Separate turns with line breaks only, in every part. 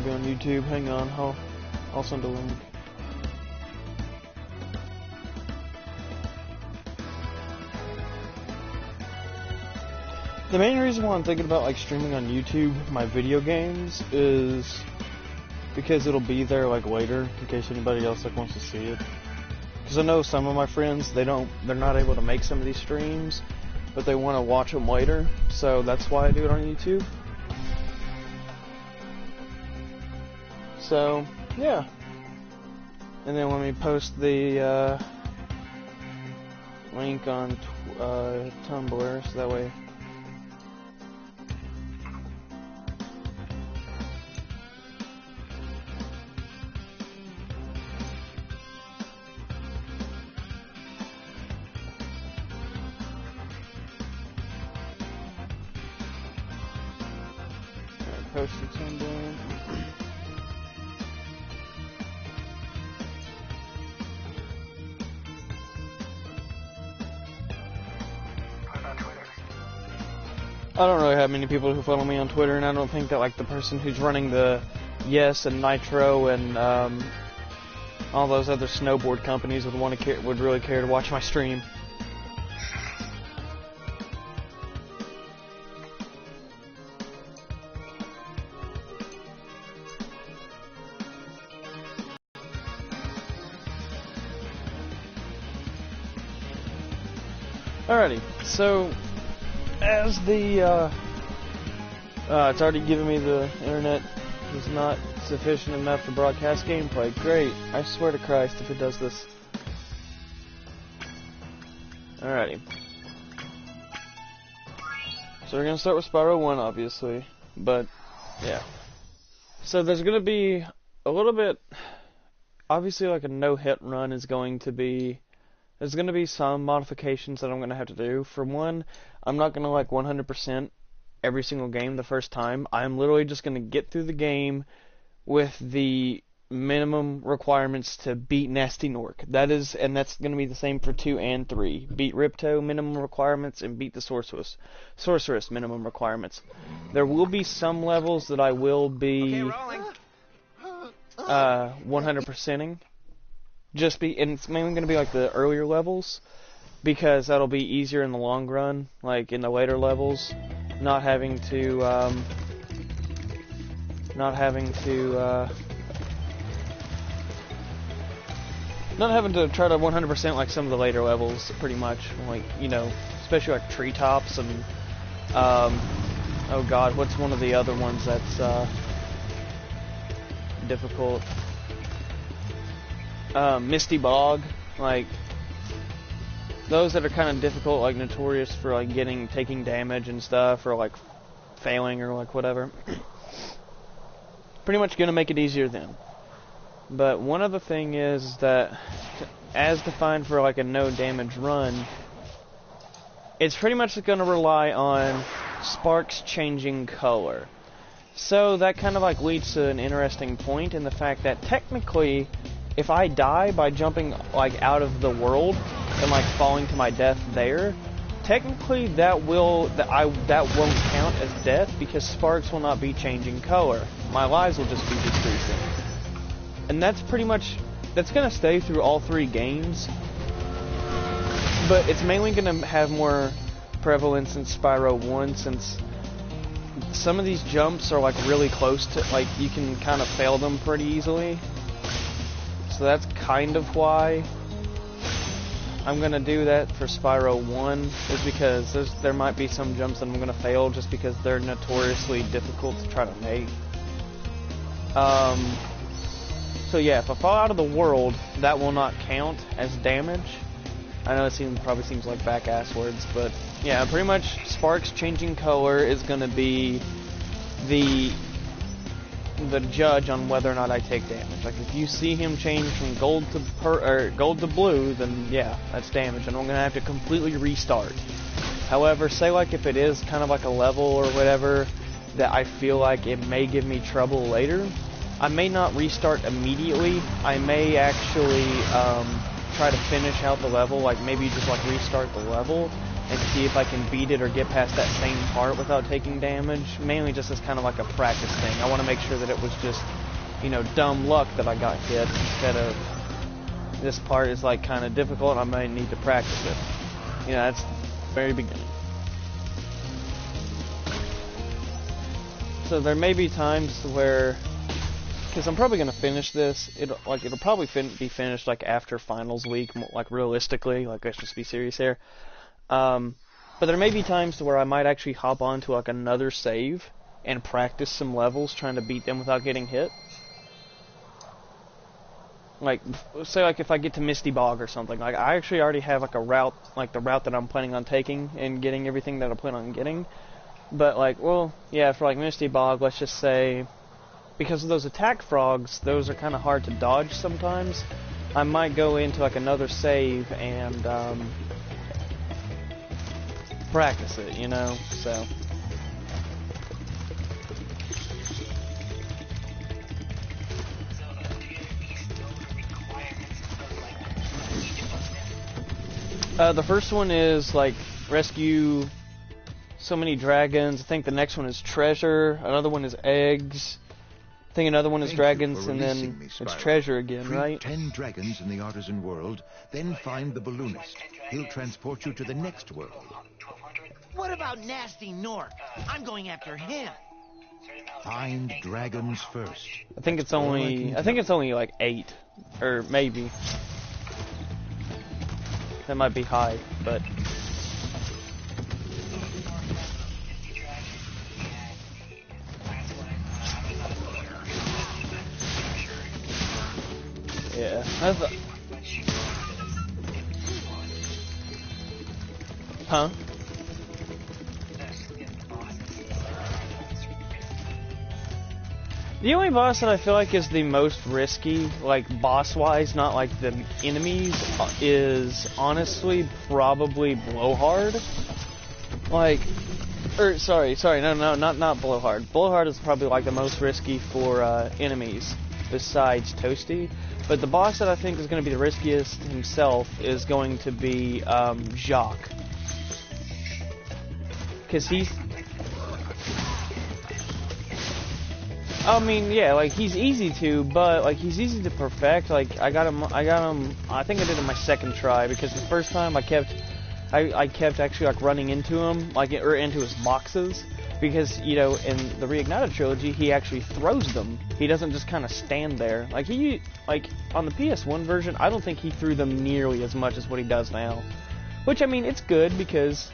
be on YouTube. Hang on, I'll send a link. The main reason why I'm thinking about like streaming on YouTube my video games is because it'll be there like later in case anybody else like wants to see it. Because I know some of my friends they're not able to make some of these streams, but they want to watch them later, so that's why I do it on YouTube. So yeah, and then when we post the link on Tumblr, so that way. Posted somewhere. I don't really have many people who follow me on Twitter, and I don't think that like the person who's running the Yes and Nitro and all those other snowboard companies would really care to watch my stream. Alrighty, so as the it's already given me the internet is not sufficient enough to broadcast gameplay. Great, I swear to Christ if it does this. Alrighty. So we're gonna start with Spyro 1 obviously, but yeah. So there's gonna be a little bit, obviously like a no-hit run is going to be, there's going to be some modifications that I'm going to have to do. For one, I'm not going to like 100% every single game the first time. I'm literally just going to get through the game with the minimum requirements to beat Nasty Nork. That's going to be the same for 2 and 3. Beat Ripto, minimum requirements, and beat the Sorceress, minimum requirements. There will be some levels that I will be 100%ing. And it's mainly going to be like the earlier levels, because that'll be easier in the long run, like in the later levels, not having to try to 100% like some of the later levels, pretty much, like, you know, especially like treetops and, oh god, what's one of the other ones that's, difficult? Misty Bog, like those that are kind of difficult, like notorious for like taking damage and stuff, or like failing or like whatever. Pretty much gonna make it easier then. But one other thing is that, as defined for like a no damage run, it's pretty much gonna rely on sparks changing color. So that kind of like leads to an interesting point in the fact that technically, if I die by jumping like out of the world and like falling to my death there, technically that won't count as death because sparks will not be changing color. My lives will just be decreasing. And that's pretty much, that's going to stay through all 3 games. But it's mainly going to have more prevalence in Spyro 1, since some of these jumps are like really close to, like, you can kind of fail them pretty easily. So that's kind of why I'm going to do that for Spyro 1, is because there might be some jumps that I'm going to fail just because they're notoriously difficult to try to make. So yeah, if I fall out of the world, that will not count as damage. I know it probably seems like back-ass words, but yeah, pretty much sparks changing color is going to be the judge on whether or not I take damage. Like if you see him change from gold to blue, then yeah, that's damage, and I'm gonna have to completely restart. However, say like if it is kind of like a level or whatever that I feel like it may give me trouble later, I may not restart immediately. I may actually try to finish out the level, like maybe just like restart the level and see if I can beat it or get past that same part without taking damage. Mainly just as kind of like a practice thing. I want to make sure that it was just, you know, dumb luck that I got hit instead of this part is like kind of difficult and I might need to practice it. You know, that's the very beginning. So there may be times where, because I'm probably gonna finish this, it'll probably be finished like after finals week, like realistically, like let's just be serious here. But there may be times where I might actually hop onto like another save and practice some levels trying to beat them without getting hit. Like, say like if I get to Misty Bog or something, like I actually already have like a route, like the route that I'm planning on taking and getting everything that I plan on getting. But like, well, yeah, for like Misty Bog, let's just say, because of those attack frogs, those are kind of hard to dodge sometimes. I might go into like another save and practice it, you know, so. The first one is like rescue so many dragons. I think the next one is treasure. Another one is eggs. I think another one is dragons, and then it's treasure again, right?
10 dragons in the artisan world, then find the balloonist. He'll transport you to the next world.
What about Nasty Nork? I'm going after him.
Find dragons first.
I think it's only like 8, or maybe. That might be high, but yeah, huh? The only boss that I feel like is the most risky, like boss-wise, not like the enemies, is honestly probably Blowhard. Like, or sorry, no, not Blowhard. Blowhard is probably like the most risky for enemies besides Toasty. But the boss that I think is going to be the riskiest himself is going to be Jacques, because he's. I mean, yeah, like, he's easy to, but, like, he's easy to perfect. Like, I got him, I think I did it my second try, because the first time I kept actually, like, running into him, like, or into his boxes, because, you know, in the Reignited trilogy, he actually throws them. He doesn't just kind of stand there. Like, on the PS1 version, I don't think he threw them nearly as much as what he does now. Which, I mean, it's good, because,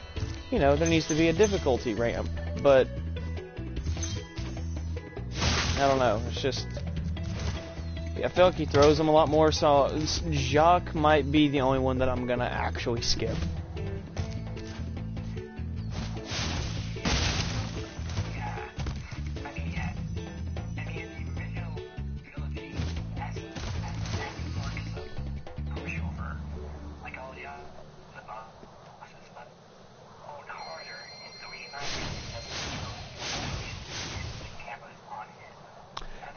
you know, there needs to be a difficulty ramp, but I don't know, it's just, I feel like he throws them a lot more, so Jacques might be the only one that I'm gonna actually skip.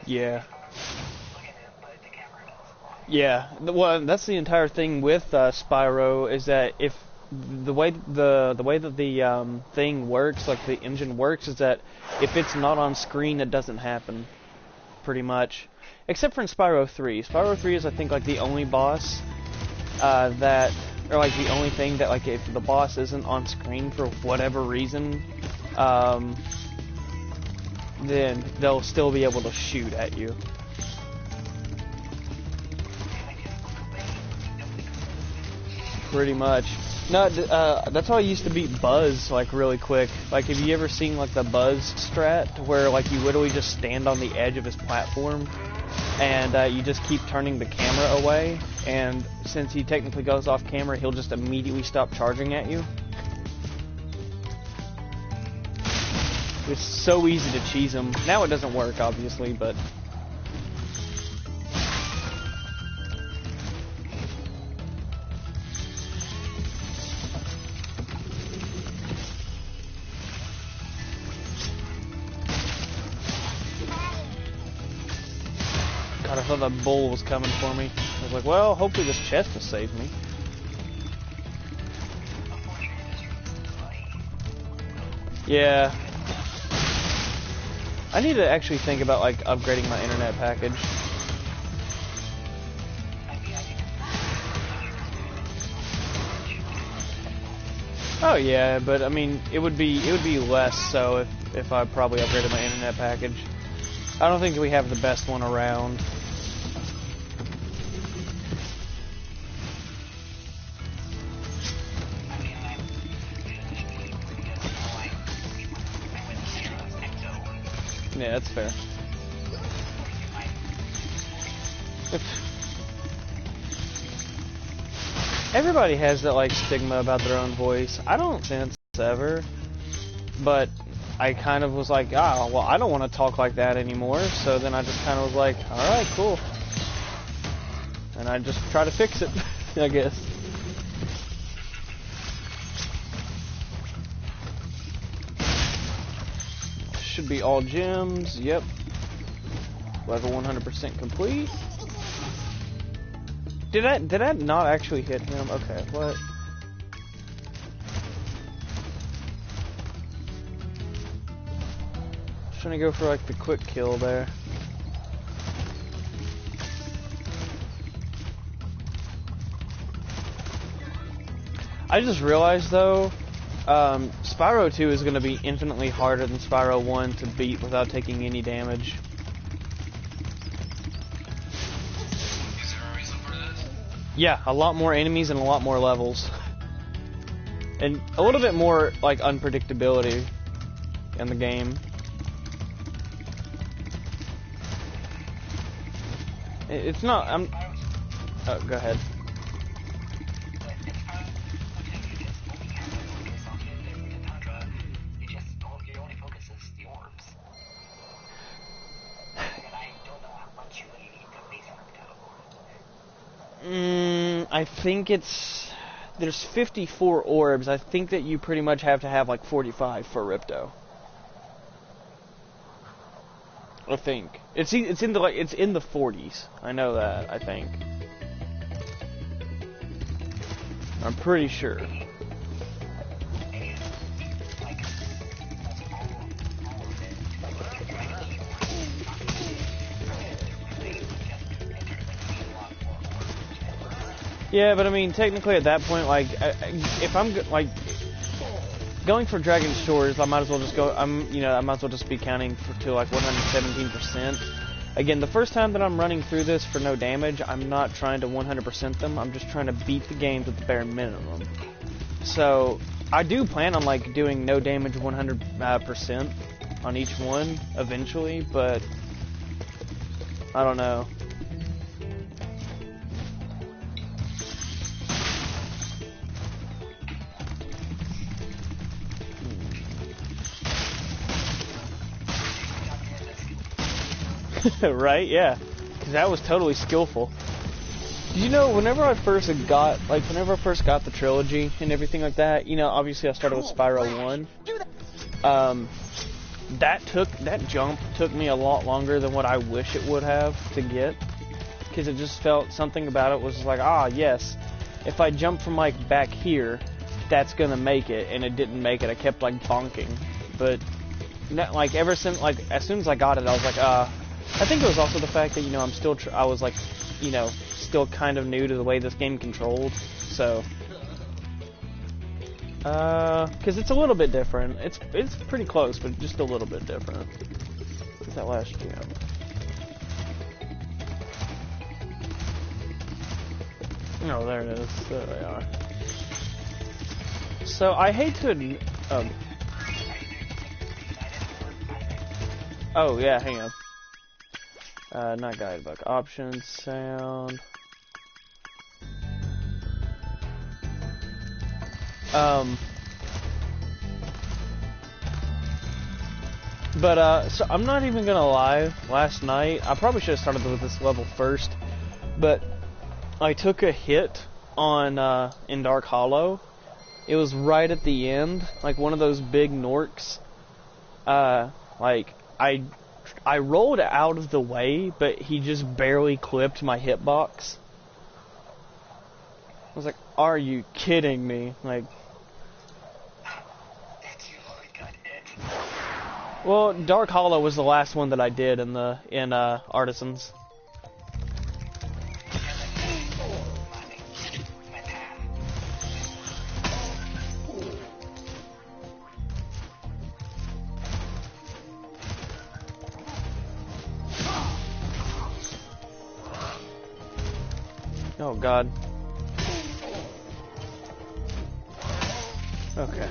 Yeah. Yeah. Well, that's the entire thing with Spyro, is that if the way that the thing works, like the engine works, is that if it's not on screen, it doesn't happen. Pretty much, except for in Spyro 3. Spyro 3 is, I think, like the only boss that, or like the only thing that, like, if the boss isn't on screen for whatever reason, then they'll still be able to shoot at you. Pretty much. No, that's how I used to beat Buzz, like, really quick. Like, have you ever seen, like, the Buzz strat, where, like, you literally just stand on the edge of his platform, and you just keep turning the camera away, and since he technically goes off camera, he'll just immediately stop charging at you? It's so easy to cheese him. Now it doesn't work, obviously, but God, I thought that bull was coming for me. I was like, well, hopefully this chest will save me. Yeah. I need to actually think about, like, upgrading my internet package. Oh yeah, but I mean, it would be less so if I probably upgraded my internet package. I don't think we have the best one around. Yeah, that's fair. Everybody has that, like, stigma about their own voice. I don't sense ever, but I kind of was like, ah, well, I don't want to talk like that anymore, so then I just kind of was like, alright, cool. And I just try to fix it, I guess. Should be all gems, yep. Level 100% complete. Did I not actually hit him? Okay, what? Just trying to go for like the quick kill there. I just realized though, Spyro 2 is going to be infinitely harder than Spyro 1 to beat without taking any damage. Yeah, a lot more enemies and a lot more levels. And a little bit more, like, unpredictability in the game. It's not, oh, go ahead. I think there's 54 orbs. I think that you pretty much have to have like 45 for Ripto. I think it's in the 40s. I know that. I think. I'm pretty sure. Yeah, but I mean, technically at that point, like, if I'm like going for Dragon's Shores, I might as well just go. I might as well just be counting to like 117%. Again, the first time that I'm running through this for no damage, I'm not trying to 100% them. I'm just trying to beat the games at the bare minimum. So I do plan on like doing no damage 100% on each one eventually, but I don't know. Right? Yeah. Because that was totally skillful. You know, whenever I first got the trilogy and everything like that, you know, obviously I started with Spyro 1. That jump took me a lot longer than what I wish it would have to get. Because it just felt, something about it was like, ah, yes, if I jump from, like, back here, that's gonna make it, and it didn't make it. I kept, like, bonking. But, like, ever since, like, as soon as I got it, I was like, I think it was also the fact that, you know, I was like, you know, still kind of new to the way this game controlled, so, because it's a little bit different. It's pretty close, but just a little bit different. What's that last gem? Oh, there it is. There they are. So, I hate to, oh, yeah, hang on. Not guidebook. Options, sound. So I'm not even gonna lie, last night, I probably should have started with this level first, but I took a hit on, in Dark Hollow. It was right at the end, like one of those big Norks. Like, I rolled out of the way, but he just barely clipped my hitbox. I was like, are you kidding me? Like, Well, Dark Hollow was the last one that I did in Artisans. Oh God. Okay.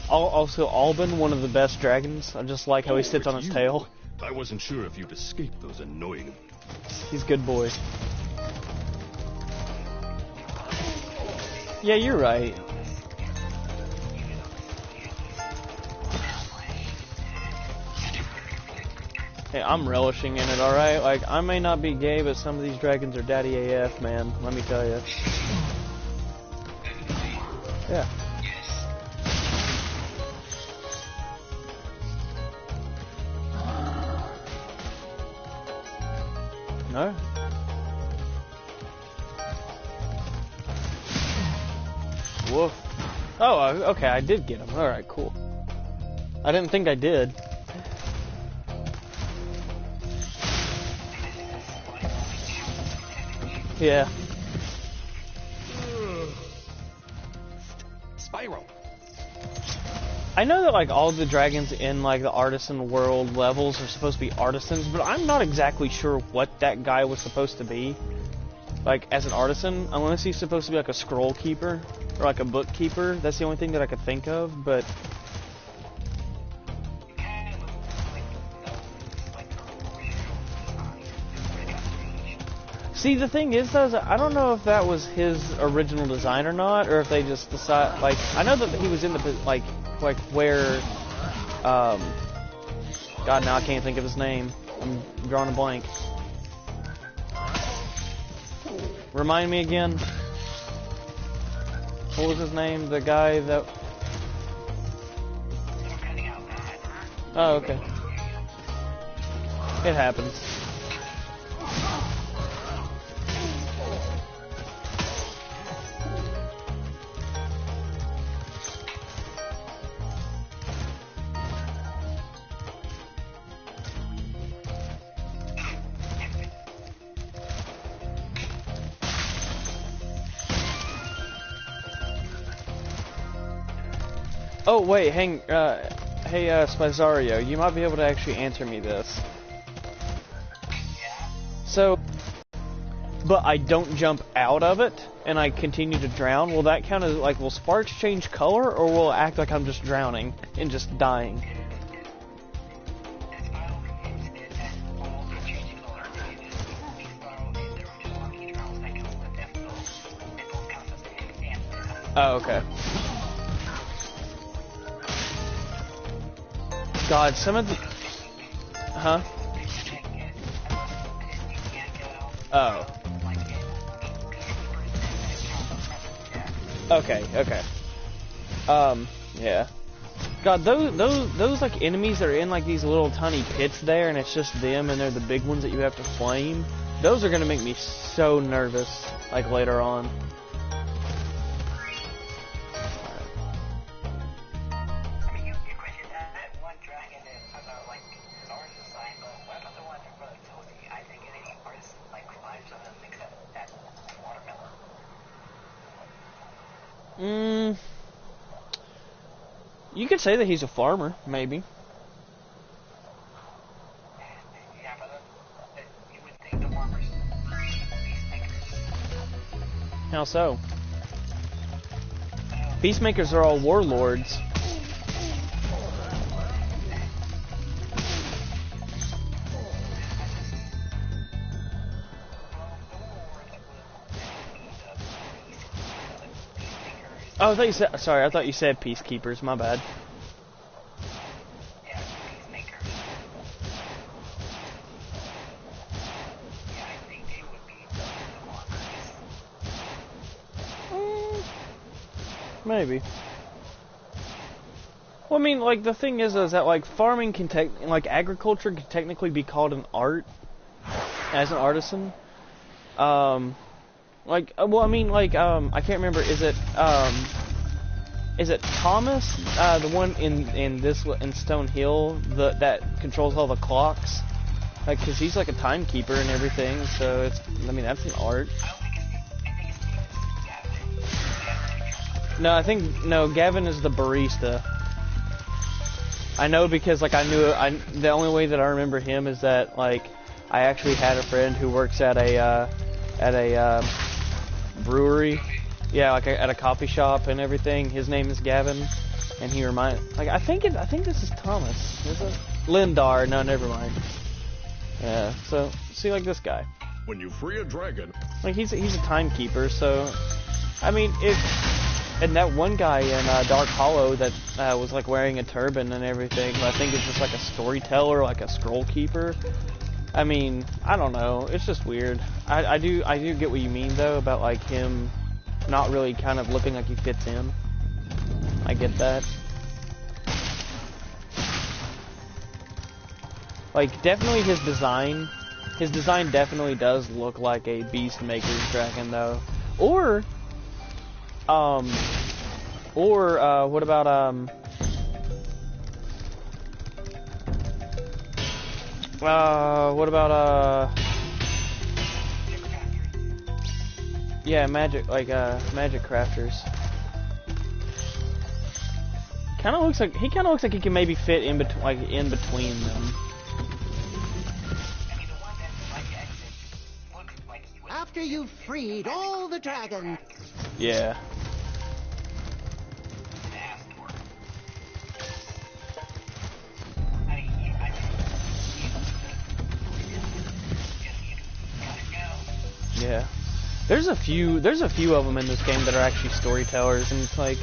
Also, Alban, one of the best dragons. I just like how he sits on his tail.
I wasn't sure if you'd escaped those annoying...
He's a good boy. Yeah, you're right. Hey, I'm relishing in it, alright? Like, I may not be gay, but some of these dragons are daddy AF, man. Let me tell you. Yeah. No? Woof. Oh, okay, I did get him. Alright, cool. I didn't think I did. Yeah.
Spyro.
I know that like all the dragons in like the artisan world levels are supposed to be artisans, but I'm not exactly sure what that guy was supposed to be. Like as an artisan, unless he's supposed to be like a scroll keeper or like a bookkeeper. That's the only thing that I could think of, but see, the thing is, though, is I don't know if that was his original design or not, or if they just decide. Like, I know that he was in the like where, God, now I can't think of his name. I'm drawing a blank. Remind me again. What was his name? The guy that. Oh, okay. It happens. Oh wait, hey Spyzario, you might be able to actually answer me this. So, but I don't jump out of it, and I continue to drown. Will that count as, like, will sparks change color, or will it act like I'm just drowning and just dying? Oh, okay. God, some of the... Huh? Oh. Okay, okay. Yeah. God, those like enemies that are in like these little tiny pits there, and it's just them, and they're the big ones that you have to flame. Those are gonna make me so nervous, like later on. You could say that he's a farmer, maybe. How so? Peacemakers are all warlords. Oh, I thought you said. Sorry, I thought you said peacekeepers. My bad.
Yeah, peacemakers. Yeah, I think they would be the farmers.
Maybe. Well, I mean, like the thing is that like farming can like agriculture can technically be called an art as an artisan. Like, well, I mean, like, I can't remember. Is it Thomas, the one in Stone Hill, that controls all the clocks? Like, cause he's like a timekeeper and everything. So it's, I mean, that's an art. No, no, Gavin is the barista. I know because, like, the only way that I remember him is that, like, I actually had a friend who works at a brewery. Yeah, like at a coffee shop and everything. His name is Gavin, and he like, I think this is Thomas. Is it? Lindar, no, never mind. Yeah, so, see, like this guy.
When you free a dragon...
Like, he's a timekeeper, so, I mean, and that one guy in Dark Hollow that was like wearing a turban and everything, I think it's just like a storyteller, like a scroll keeper. I mean, I don't know. It's just weird. I do get what you mean though about like him not really kind of looking like he fits in. I get that. Like, definitely his design definitely does look like a Beastmaker's dragon though. Or what about, yeah, magic crafters. He kind of looks like he can maybe fit in between them.
After you've freed all the dragons.
Yeah. Yeah. There's a few of them in this game that are actually storytellers, and it's like,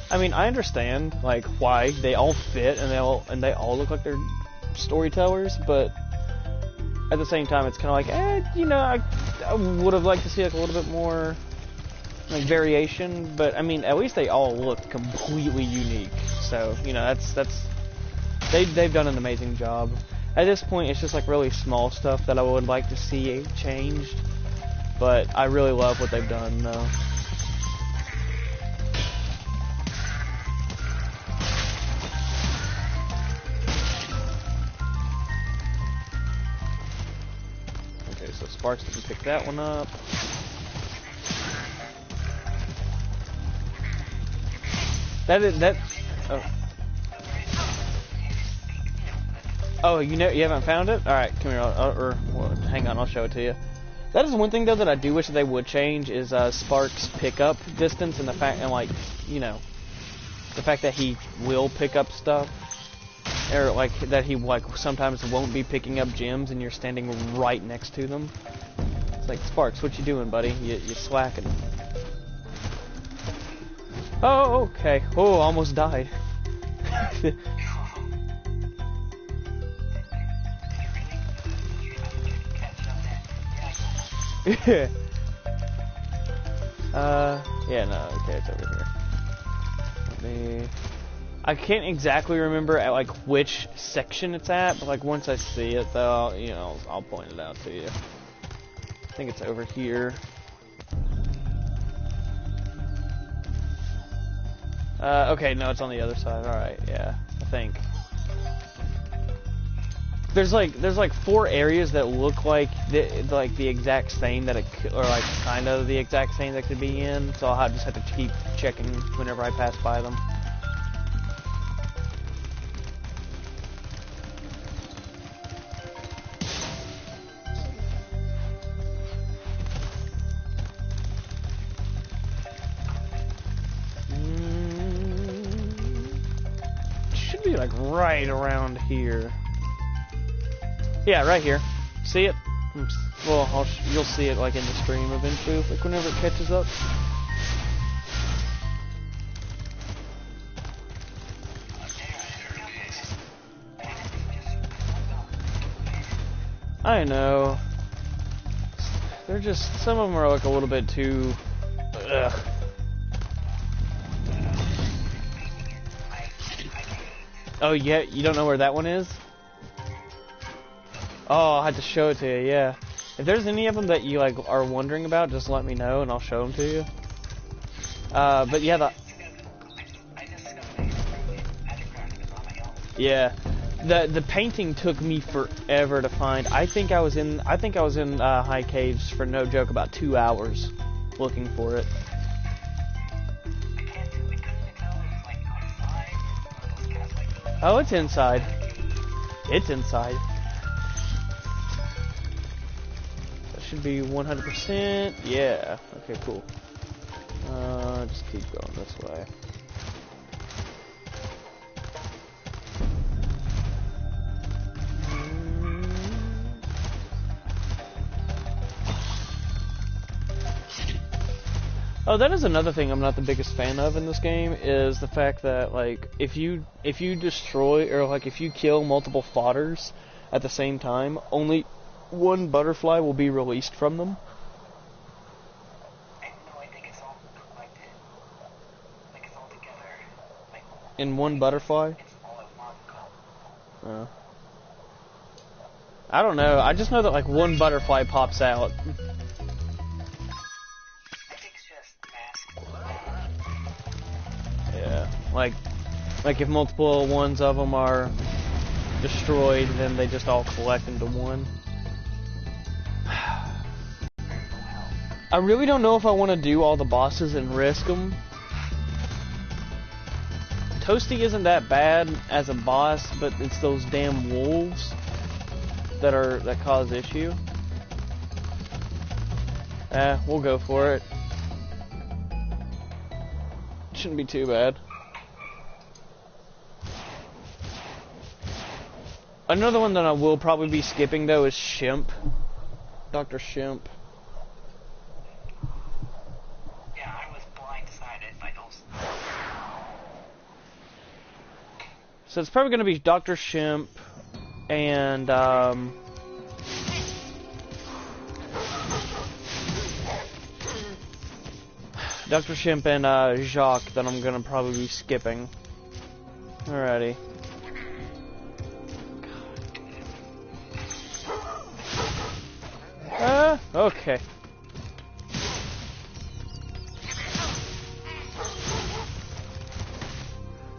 I mean, I understand like why they all fit and they all look like they're storytellers, but at the same time, it's kind of like, you know, I would have liked to see like a little bit more like variation, but I mean, at least they all look completely unique. So, you know, they've done an amazing job. At this point, it's just like really small stuff that I would like to see changed, but I really love what they've done, though. Okay, so Sparks didn't pick that one up. Oh, you haven't found it? Alright, come here, well, hang on, I'll show it to you. That is one thing, though, that I do wish they would change, is Sparks' pickup distance, and the fact that he will pick up stuff. Or, like, that he, like, sometimes won't be picking up gems, and you're standing right next to them. It's like, Sparks, what you doing, buddy? You slacking. Oh, okay. Oh, almost died. Yeah. Yeah, no, okay, it's over here. I can't exactly remember at like which section it's at, but like once I see it though, I'll point it out to you. I think it's over here. Okay, no, it's on the other side. Alright, yeah, I think. There's like 4 areas that look like the exact same that or like kind of the exact same that could be in, so I'll just have to keep checking whenever I pass by them. Should be like right around here. Yeah, right here. See it? Well, you'll see it like in the stream eventually, like whenever it catches up. I know. They're just, some of them are like a little bit too, ugh. Oh, yeah, you don't know where that one is? Oh, I had to show it to you, yeah. If there's any of them that you like are wondering about, just let me know and I'll show them to you. But yeah, the painting took me forever to find. I think I was in High Caves for no joke about 2 hours looking for it. Oh, it's inside. It's inside. That should be 100%. Yeah. Okay, cool. Just keep going this way. Oh, that is another thing I'm not the biggest fan of in this game, is the fact that, like, if you destroy, or, like, if you kill multiple fodders at the same time, only one butterfly will be released from them.
No, I think it's all collected. Like, it's all together. Like,
In one butterfly?
it's all at one go.
I don't know. I just know that, like, one butterfly pops out. Yeah, like if multiple ones of them are destroyed, then they just all collect into one. I really don't know if I want to do all the bosses and risk them. Toasty isn't that bad as a boss, but it's those damn wolves that cause issue. We'll go for it. Shouldn't be too bad. Another one that I will probably be skipping though is Shimp. Dr. Shimp.
Yeah, I was blindsided by those.
So it's probably gonna be Dr. Shimp and Dr. Shimp and Jacques that I'm gonna probably be skipping. Alrighty. Okay.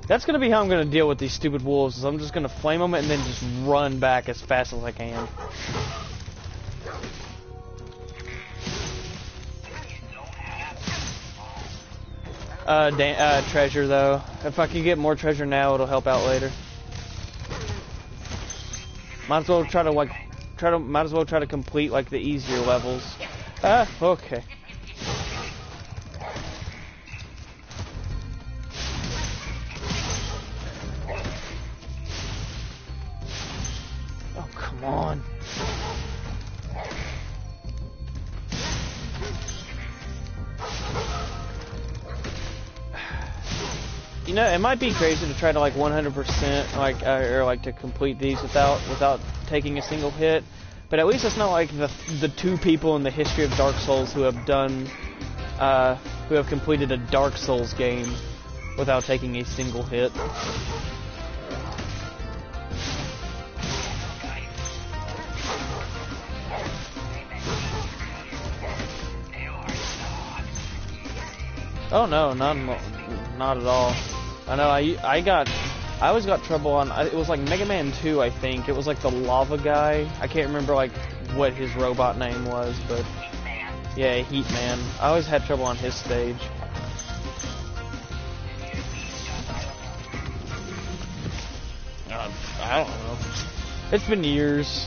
That's gonna be how I'm gonna deal with these stupid wolves, is I'm just gonna flame them and then just run back as fast as I can. Treasure though. If I can get more treasure now, it'll help out later. Might as well try to complete like the easier levels. Okay. Oh, come on. You know, it might be crazy to try to like 100% like or like to complete these without taking a single hit, but at least it's not like the two people in the history of Dark Souls who have completed a Dark Souls game without taking a single hit. Oh no, not at all. I know, I always got trouble on, it was like Mega Man 2, I think. It was like the lava guy. I can't remember like what his robot name was, but yeah, Heat Man. I always had trouble on his stage. I don't know. It's been years.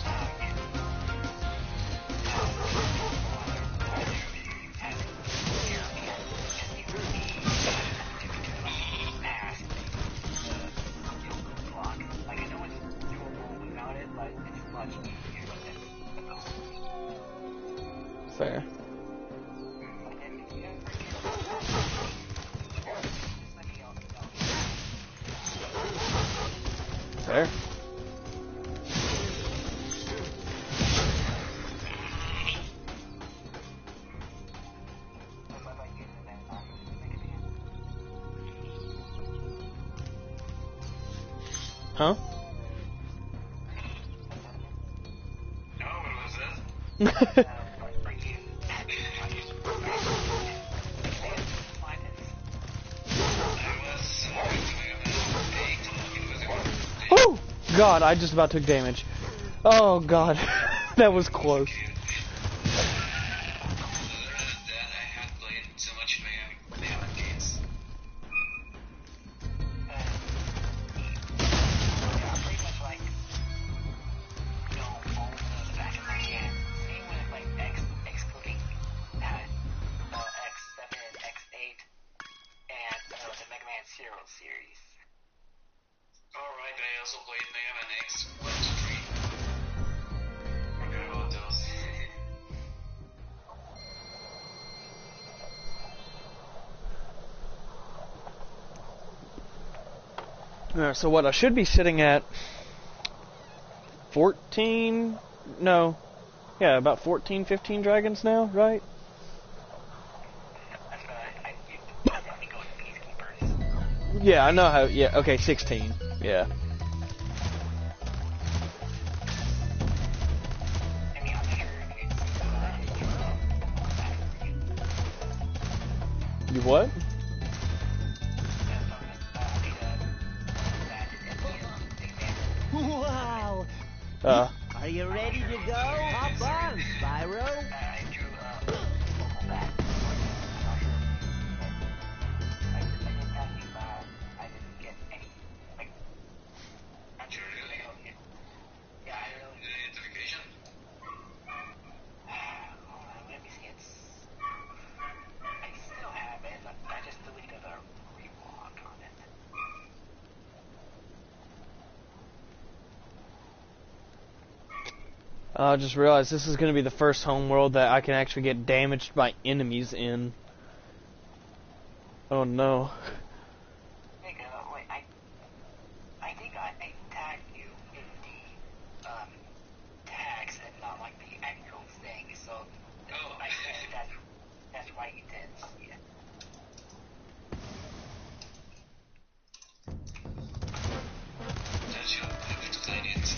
Fair. Fair. Huh?
for you.
Oh God, I just about took damage. Oh God, that was close.
Series. Alright, I also played Mega Man X 1 to 3. Forgot about those.
Alright, so what I should be sitting at 14, no, yeah, about 14, 15 dragons now, right?
That's what I definitely go with Peacekeepers.
Yeah, I know how, yeah, okay, 16, yeah.
I mean, I'm sure it's
You what?
Wow! Are you ready to go? Hop on, Spyro.
I drew that. I did nothing bad. I didn't get any. Like, I'm sure really. Yeah, I really. Identification? Hold on, let me see. I still have it. I just deleted a rewalk on it.
I just realized this is going to be the first homeworld that I can actually get damaged by enemies in. Oh no.
Wait, I think I tagged you in the tags and not like the actual thing, so I think that's why you didn't see it. That's your it.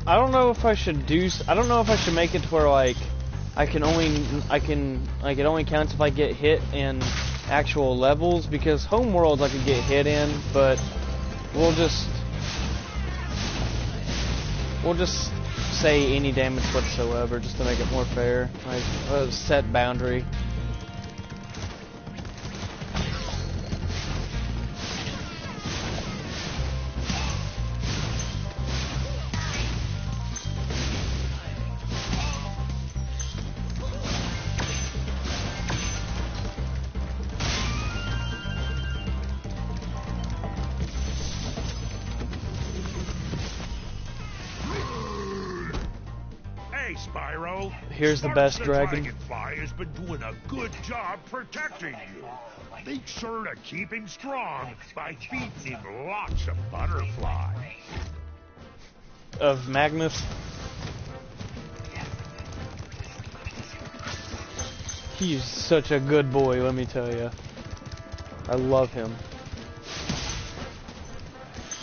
I don't know if I should I don't know if I should make it to where like it only counts if I get hit in actual levels, because homeworlds I could get hit in, but we'll just say any damage whatsoever just to make it more fair, like a set boundary.
Hey, Spyro.
Here's the best dragon.
Dragonfly has been doing a good job protecting you. Make sure to keep him strong by feeding him lots of butterfly.
Of Magnus. He's such a good boy, let me tell you. I love him.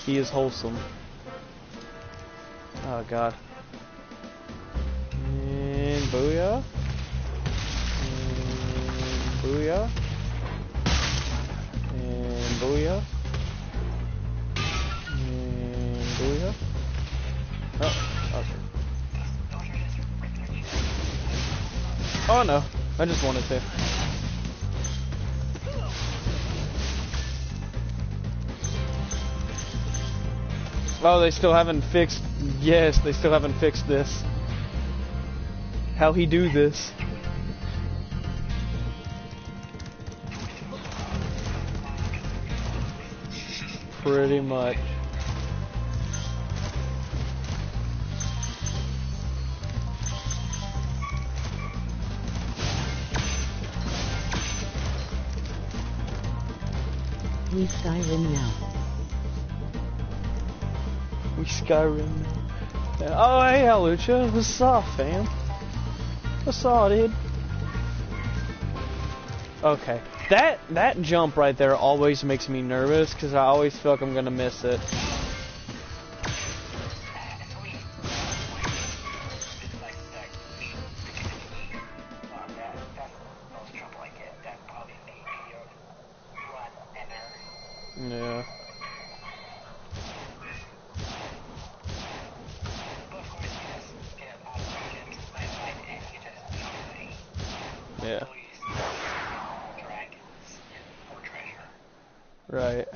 He is wholesome. Oh god. And booyah. And booyah. And booyah. And booyah. Oh, okay. Oh no, I just wanted to. Oh, they still haven't fixed... Yes, they still haven't fixed this. How he do this? Pretty much.
We Skyrim now.
We Skyrim. Oh, hey, Lucha. What's up, fam? What's up, dude? Okay. That jump right there always makes me nervous, because I always feel like I'm going to miss it. Yeah. Yeah. Right.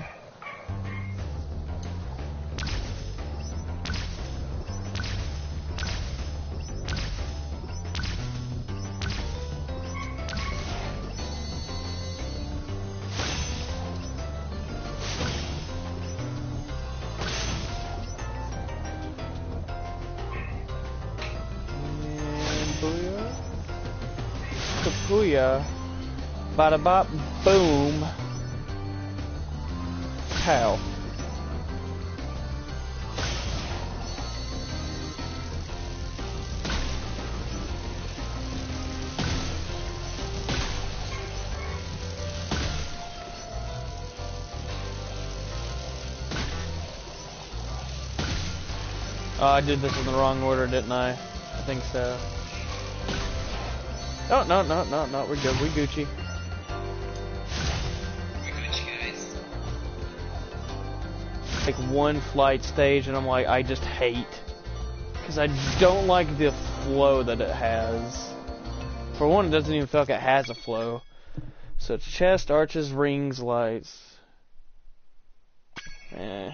Kapuya. Bada bop boom. How? Oh, I did this in the wrong order, didn't I? I think so. Oh, no, we're good. We Gucci. Like one flight stage, and I'm like, I just hate. Because I don't like the flow that it has. For one, it doesn't even feel like it has a flow. So it's chest, arches, rings, lights. Eh.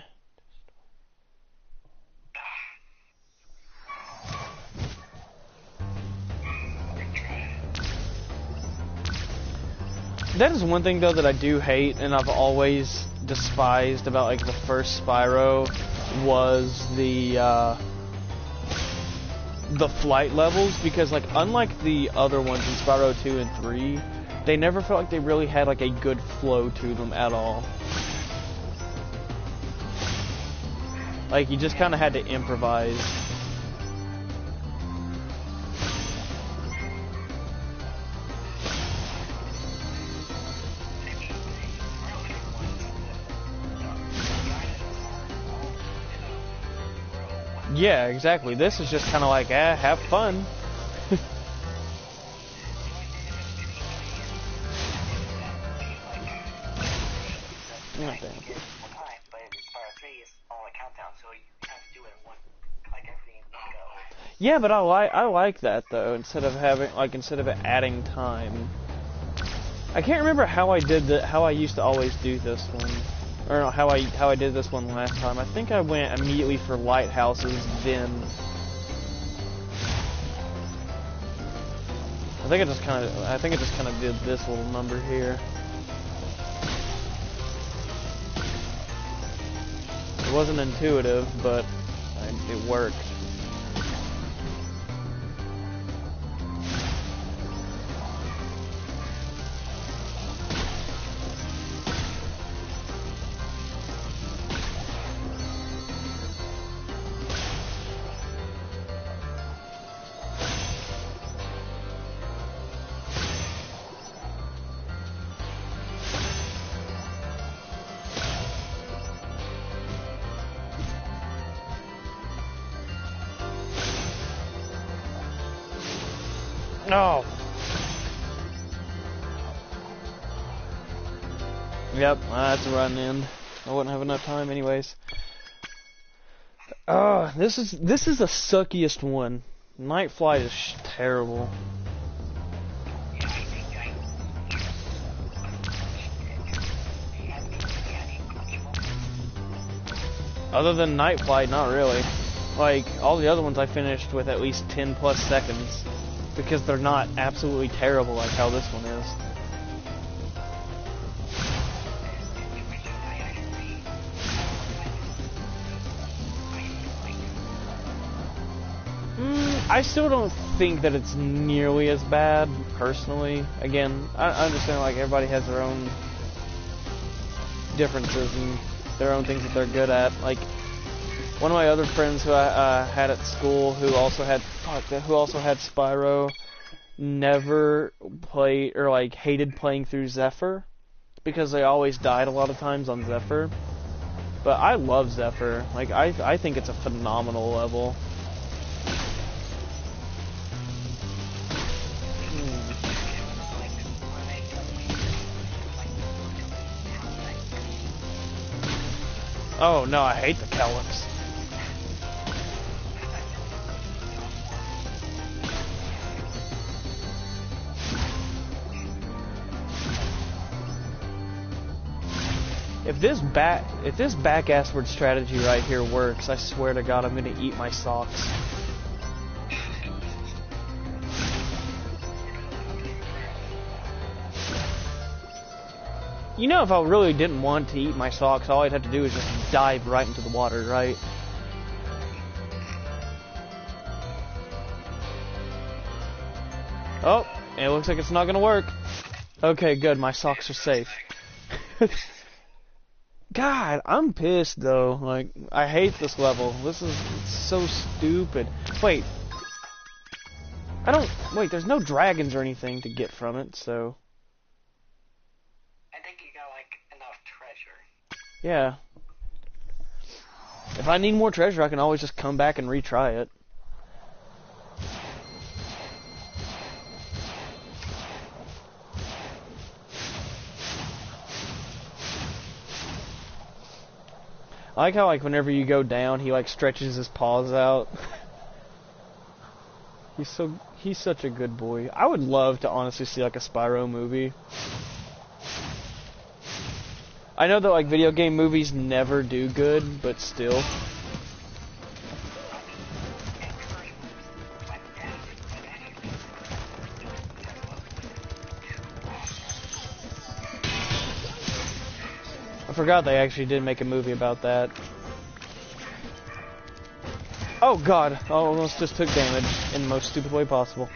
That is one thing though that I do hate, and I've always despised about like the first Spyro, was the flight levels, because like unlike the other ones in Spyro 2 and 3, they never felt like they really had like a good flow to them at all. Like you just kind of had to improvise. Yeah, exactly. This is just kind of like, have fun. Yeah, but I like that though. Instead of adding time. I can't remember how I used to always do this one. Or no, how I did this one last time. I think I went immediately for lighthouses, then I think it just kind of did this little number here. It wasn't intuitive, but it worked. No. Yep, that's a run in. I wouldn't have enough time anyways. This is the suckiest one. Night Flight is terrible. Other than Night Flight, not really. Like, all the other ones I finished with at least 10 plus seconds. Because they're not absolutely terrible like how this one is. I still don't think that it's nearly as bad, personally. Again, I understand like everybody has their own differences and their own things that they're good at. Like one of my other friends who I had at school who also had Spyro never played or like hated playing through Zephyr because they always died a lot of times on Zephyr. But I love Zephyr. Like I think it's a phenomenal level. Oh no, I hate the calyx. If this back-assward strategy right here works, I swear to God I'm gonna eat my socks. You know, if I really didn't want to eat my socks, all I'd have to do is just dive right into the water, right? Oh, it looks like it's not gonna work. Okay, good, my socks are safe. God, I'm pissed though. Like, I hate this level. This is so stupid. Wait, there's no dragons or anything to get from it, so... Yeah. If I need more treasure, I can always just come back and retry it. I like how, like, whenever you go down, he, like, stretches his paws out. He's such a good boy. I would love to honestly see, like, a Spyro movie. I know that, like, video game movies never do good, but still. I forgot they actually did make a movie about that. Oh god, I almost just took damage in the most stupid way possible.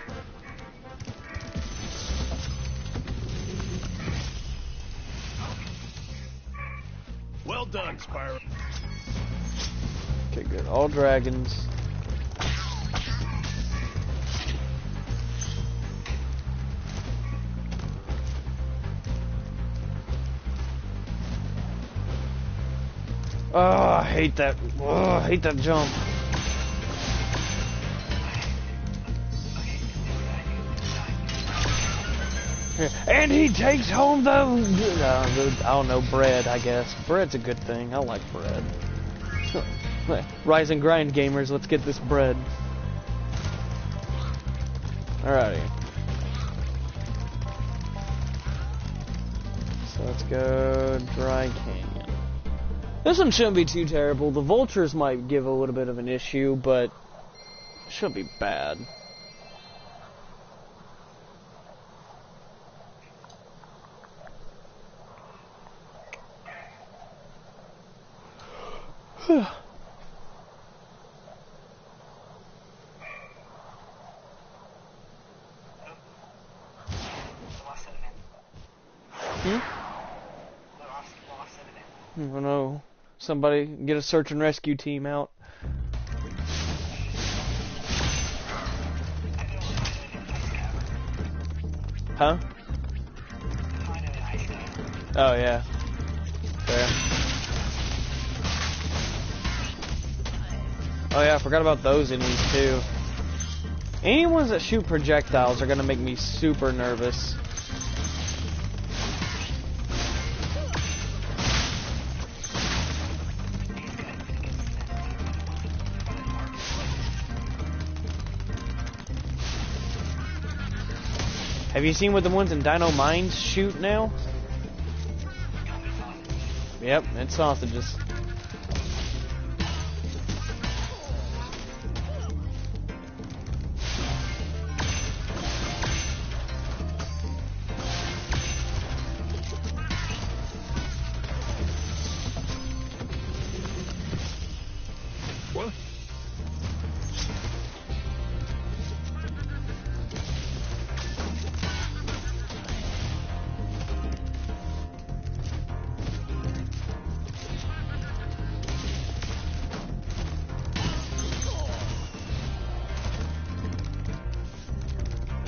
Well done, Spyro.
Okay, good. All dragons. Oh, I hate that. Oh, I hate that jump. And he takes home the I don't know, bread, I guess. Bread's a good thing. I like bread. Rise and grind, gamers. Let's get this bread. Alrighty. So let's go Dry Canyon. This one shouldn't be too terrible. The vultures might give a little bit of an issue, but it shouldn't be bad. Oh no. Somebody get a search and rescue team out. Huh? Oh yeah. Fair. Oh yeah, I forgot about those enemies too. Any ones that shoot projectiles are gonna make me super nervous. Have you seen what the ones in Dino Mines shoot now? Yep, it's sausages.
What?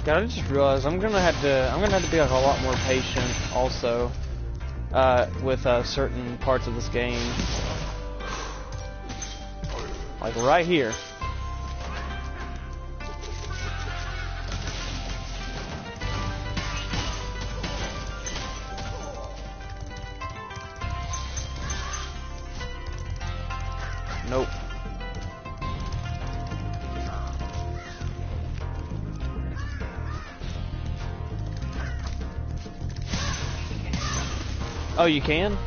God, I just realized I'm gonna have to be like a lot more patient also with certain parts of this game. Like right here. Nope. Oh, you can?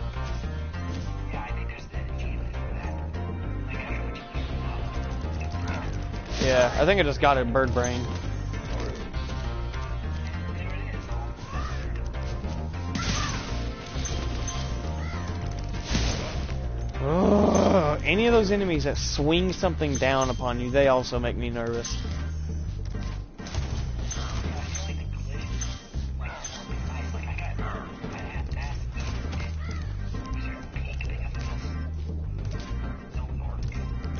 Yeah, I think there's the achievement for that. Like, after what you do,
Yeah, I think I just got it bird brain. Ugh, any of those enemies that swing something down upon you, they also make me nervous.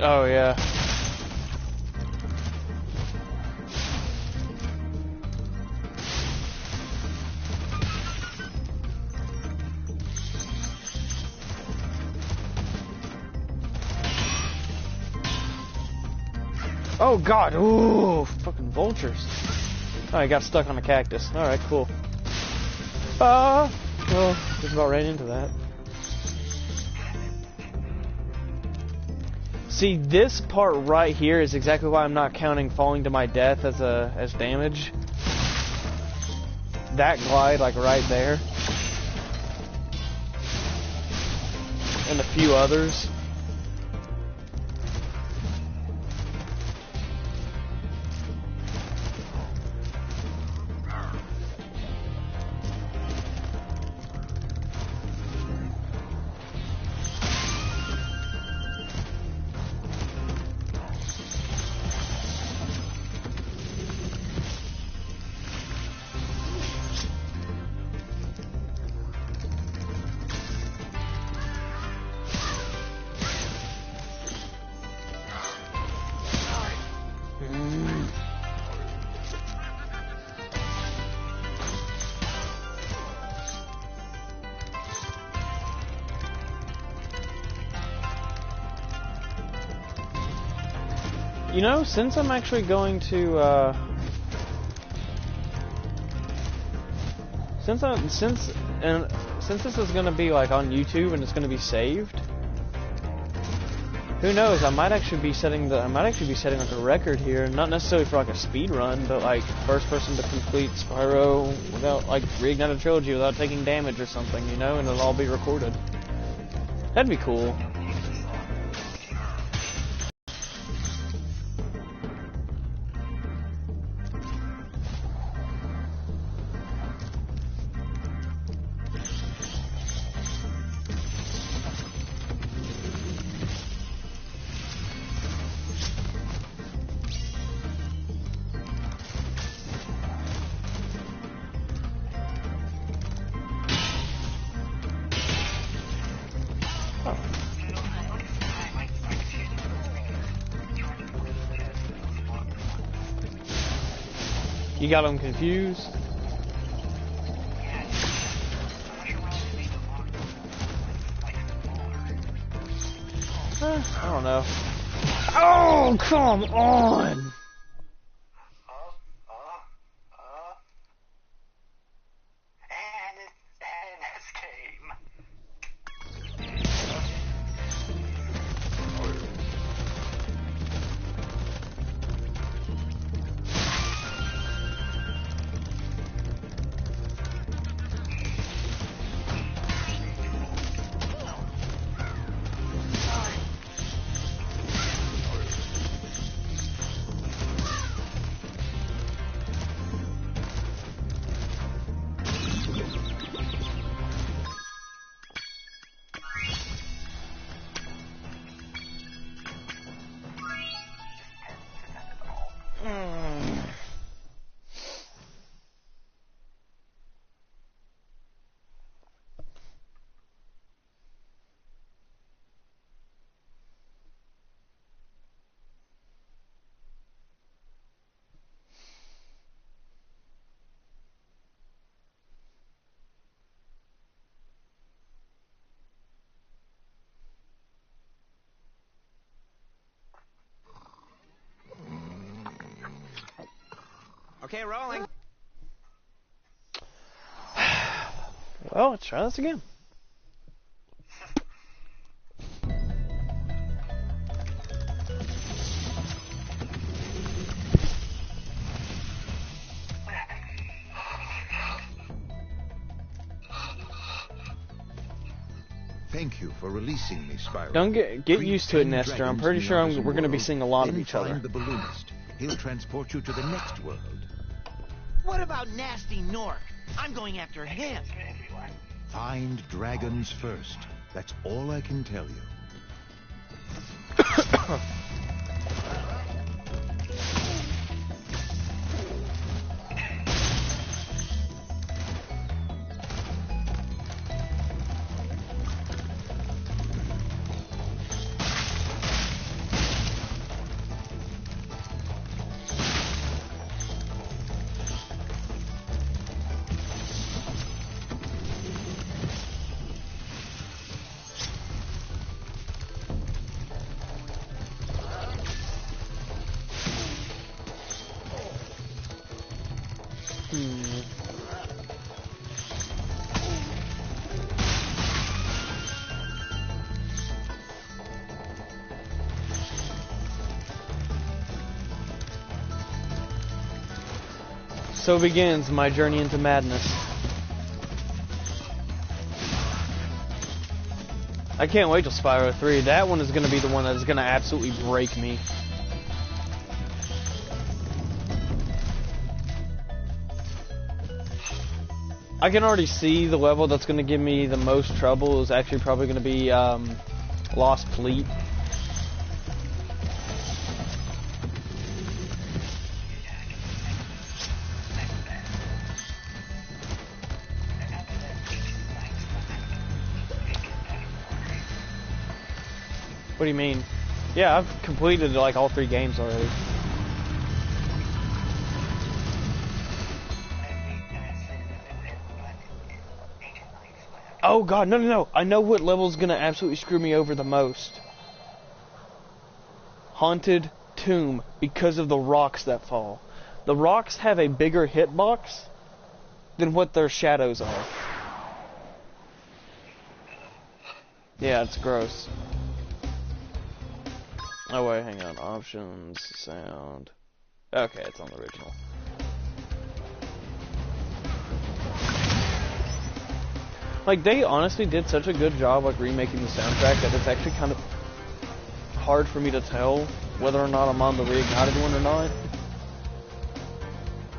Oh yeah. Oh god, ooh, fucking vultures. Oh, I got stuck on a cactus. Alright, cool. Well, just about ran into that. See, this part right here is exactly why I'm not counting falling to my death as damage. That glide, like right there. And a few others. You know, since I'm actually going to, since this is gonna be like on YouTube and it's gonna be saved, who knows? I might actually be setting like a record here, not necessarily for like a speed run, but like first person to complete Spyro without like reignite a trilogy without taking damage or something, you know, and it'll all be recorded. That'd be cool. You got them confused? I don't know. Oh, come on!
And this game.
Okay, rolling.
Well, let's try this again.
Thank you for releasing me, Spyro.
Don't get used to it, Nestor. I'm pretty sure we're going to be seeing a lot of each other.
Find the balloonist. He'll transport you to the next world.
What about Nasty Nork? I'm going after him.
Find dragons first. That's all I can tell you.
So begins my journey into madness. I can't wait till Spyro 3. That one is going to be the one that is going to absolutely break me. I can already see the level that's going to give me the most trouble is actually probably going to be Lost Fleet. What do you mean? Yeah, I've completed like all 3 games already. Oh god, no. I know what level's gonna absolutely screw me over the most. Haunted Tomb, because of the rocks that fall. The rocks have a bigger hitbox than what their shadows are. Yeah, it's gross. Oh wait, hang on. Options, sound. Okay, it's on the original. Like, they honestly did such a good job, like, remaking the soundtrack that it's actually kind of hard for me to tell whether or not I'm on the reignited one or not.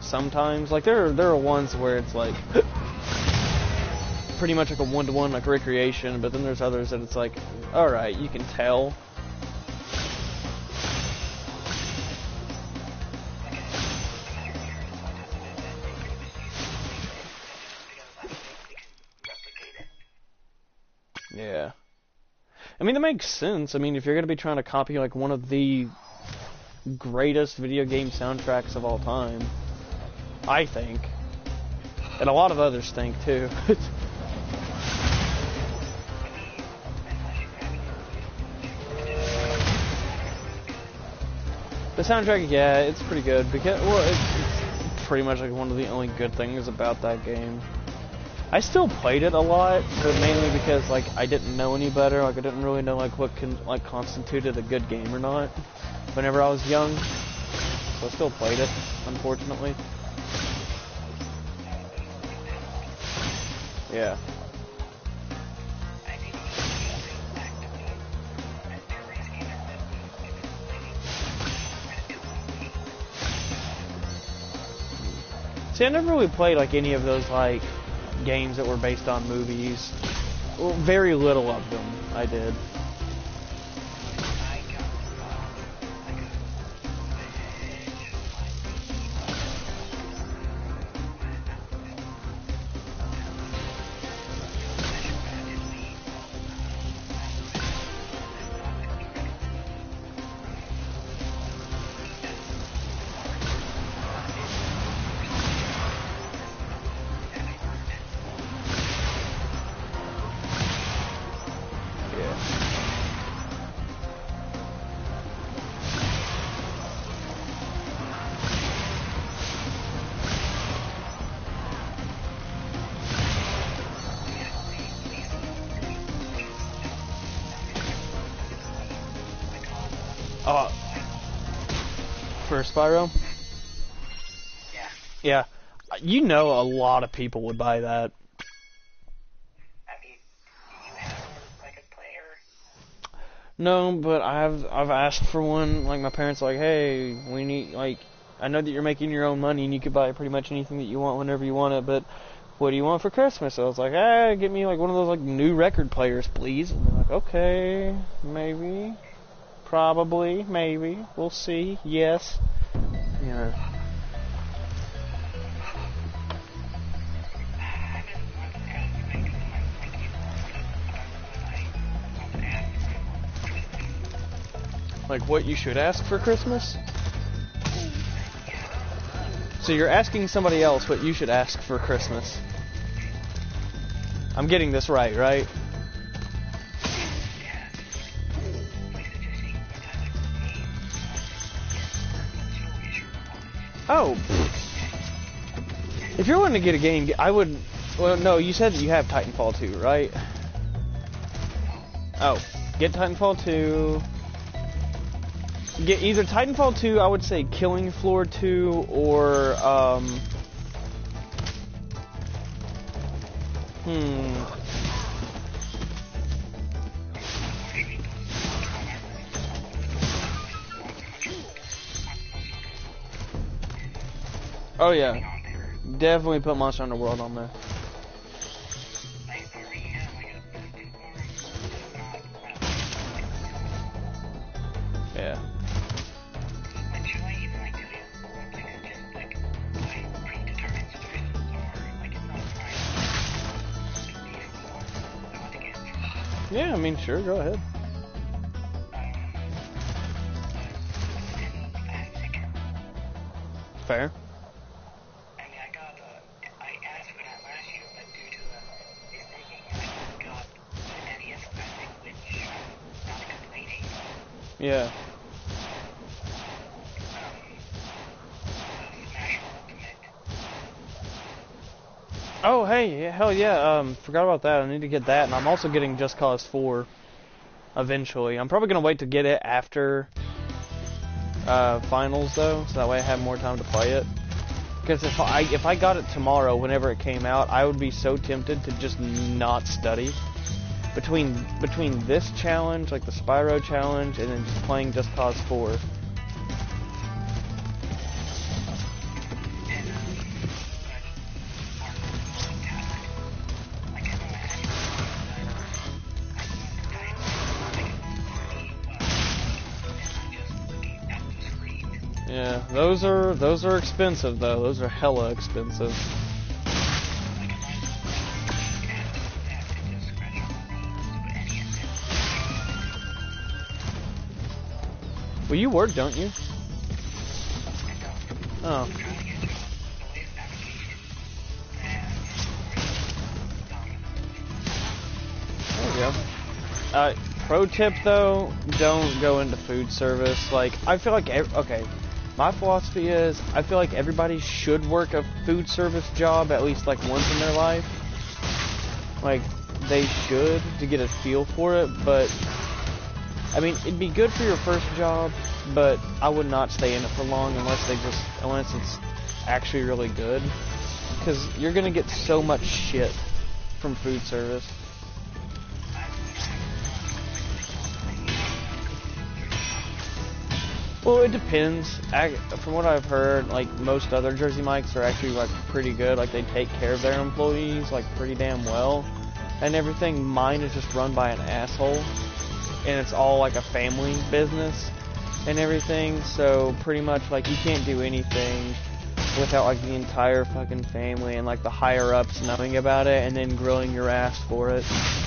Sometimes, like, there are ones where it's like pretty much like a one-to-one, like, recreation, but then there's others that it's like, alright, you can tell. Yeah. I mean, that makes sense. I mean, if you're going to be trying to copy, like, one of the greatest video game soundtracks of all time, I think. And a lot of others think, too. The soundtrack, yeah, it's pretty good. Because, well, it's pretty much, like, one of the only good things about that game. I still played it a lot, but mainly because, like, I didn't know any better. Like, I didn't really know, like, what constituted a good game or not whenever I was young. So I still played it, unfortunately. Yeah. See, I never really played, like, any of those, like, games that were based on movies. Well, very little of them I did. Yeah. For Spyro?
Yeah.
Yeah. You know a lot of people would buy that.
I mean, do you have like a player?
No, but I've asked for one. Like, my parents are like, hey, we need, like, I know that you're making your own money and you could buy pretty much anything that you want whenever you want it, but what do you want for Christmas? So I was like, get me like one of those like new record players, please. And they're like, okay, maybe, probably, maybe, we'll see, yes. Yeah. Like what you should ask for Christmas? So you're asking somebody else what you should ask for Christmas. I'm getting this right? Oh. If you're wanting to get a game, I would... Well, no, you said that you have Titanfall 2, right? Oh. Get Titanfall 2... Get either Titanfall 2, I would say Killing Floor 2, or, Oh yeah. Definitely put Monster Hunter World on there. Yeah. Yeah, I mean, sure, go ahead. Fair.
I mean, I asked for that last year, but due to a mistake, I got the NES Classic, which I'm not complaining.
Yeah.
Smash Ultimate.
Oh, hey, hell yeah, forgot about that. I need to get that, and I'm also getting Just Cause 4 eventually. I'm probably gonna wait to get it after finals, though, so that way I have more time to play it. Because if I got it tomorrow, whenever it came out, I would be so tempted to just not study. Between this challenge, like the Spyro challenge, and then just playing Just Cause 4. Yeah, those are expensive though. Those are hella expensive. Well, you work, don't you? Oh. There you go. Pro tip though, don't go into food service. Like, I feel like okay. My philosophy is, I feel like everybody should work a food service job at least like once in their life. Like, they should, to get a feel for it, but, I mean, it'd be good for your first job, but I would not stay in it for long unless it's actually really good. Because you're gonna get so much shit from food service. Well, it depends. From what I've heard, like, most other Jersey Mikes are actually, like, pretty good. Like, they take care of their employees, like, pretty damn well. And everything. Mine is just run by an asshole. And it's all, like, a family business and everything. So, pretty much, like, you can't do anything without, like, the entire fucking family and, like, the higher-ups knowing about it and then grilling your ass for it.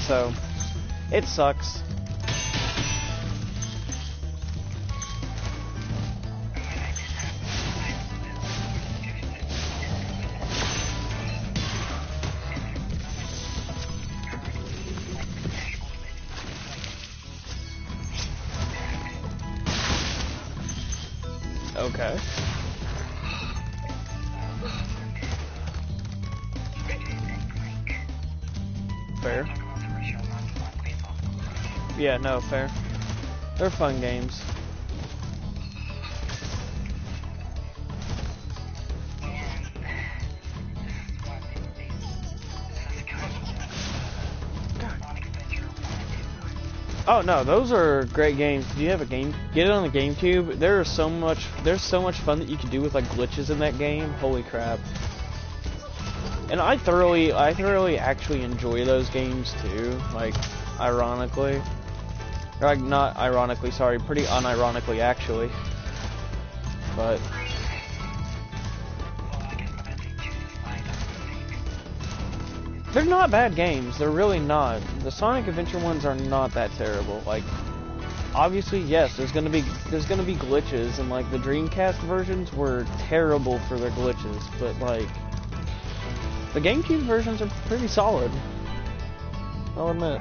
So, it sucks. Okay. Fair. Yeah, no, fair. They're fun games. Oh no, those are great games. Do you have a game? Get it on the GameCube. There's so much fun that you can do with like glitches in that game. Holy crap! And I thoroughly actually enjoy those games too. Like, ironically, or like not ironically, sorry, pretty unironically actually. But they're not bad games. They're really not. The Sonic Adventure ones are not that terrible. Like, obviously, yes, there's gonna be glitches, and like the Dreamcast versions were terrible for their glitches, but like the GameCube versions are pretty solid, I'll admit.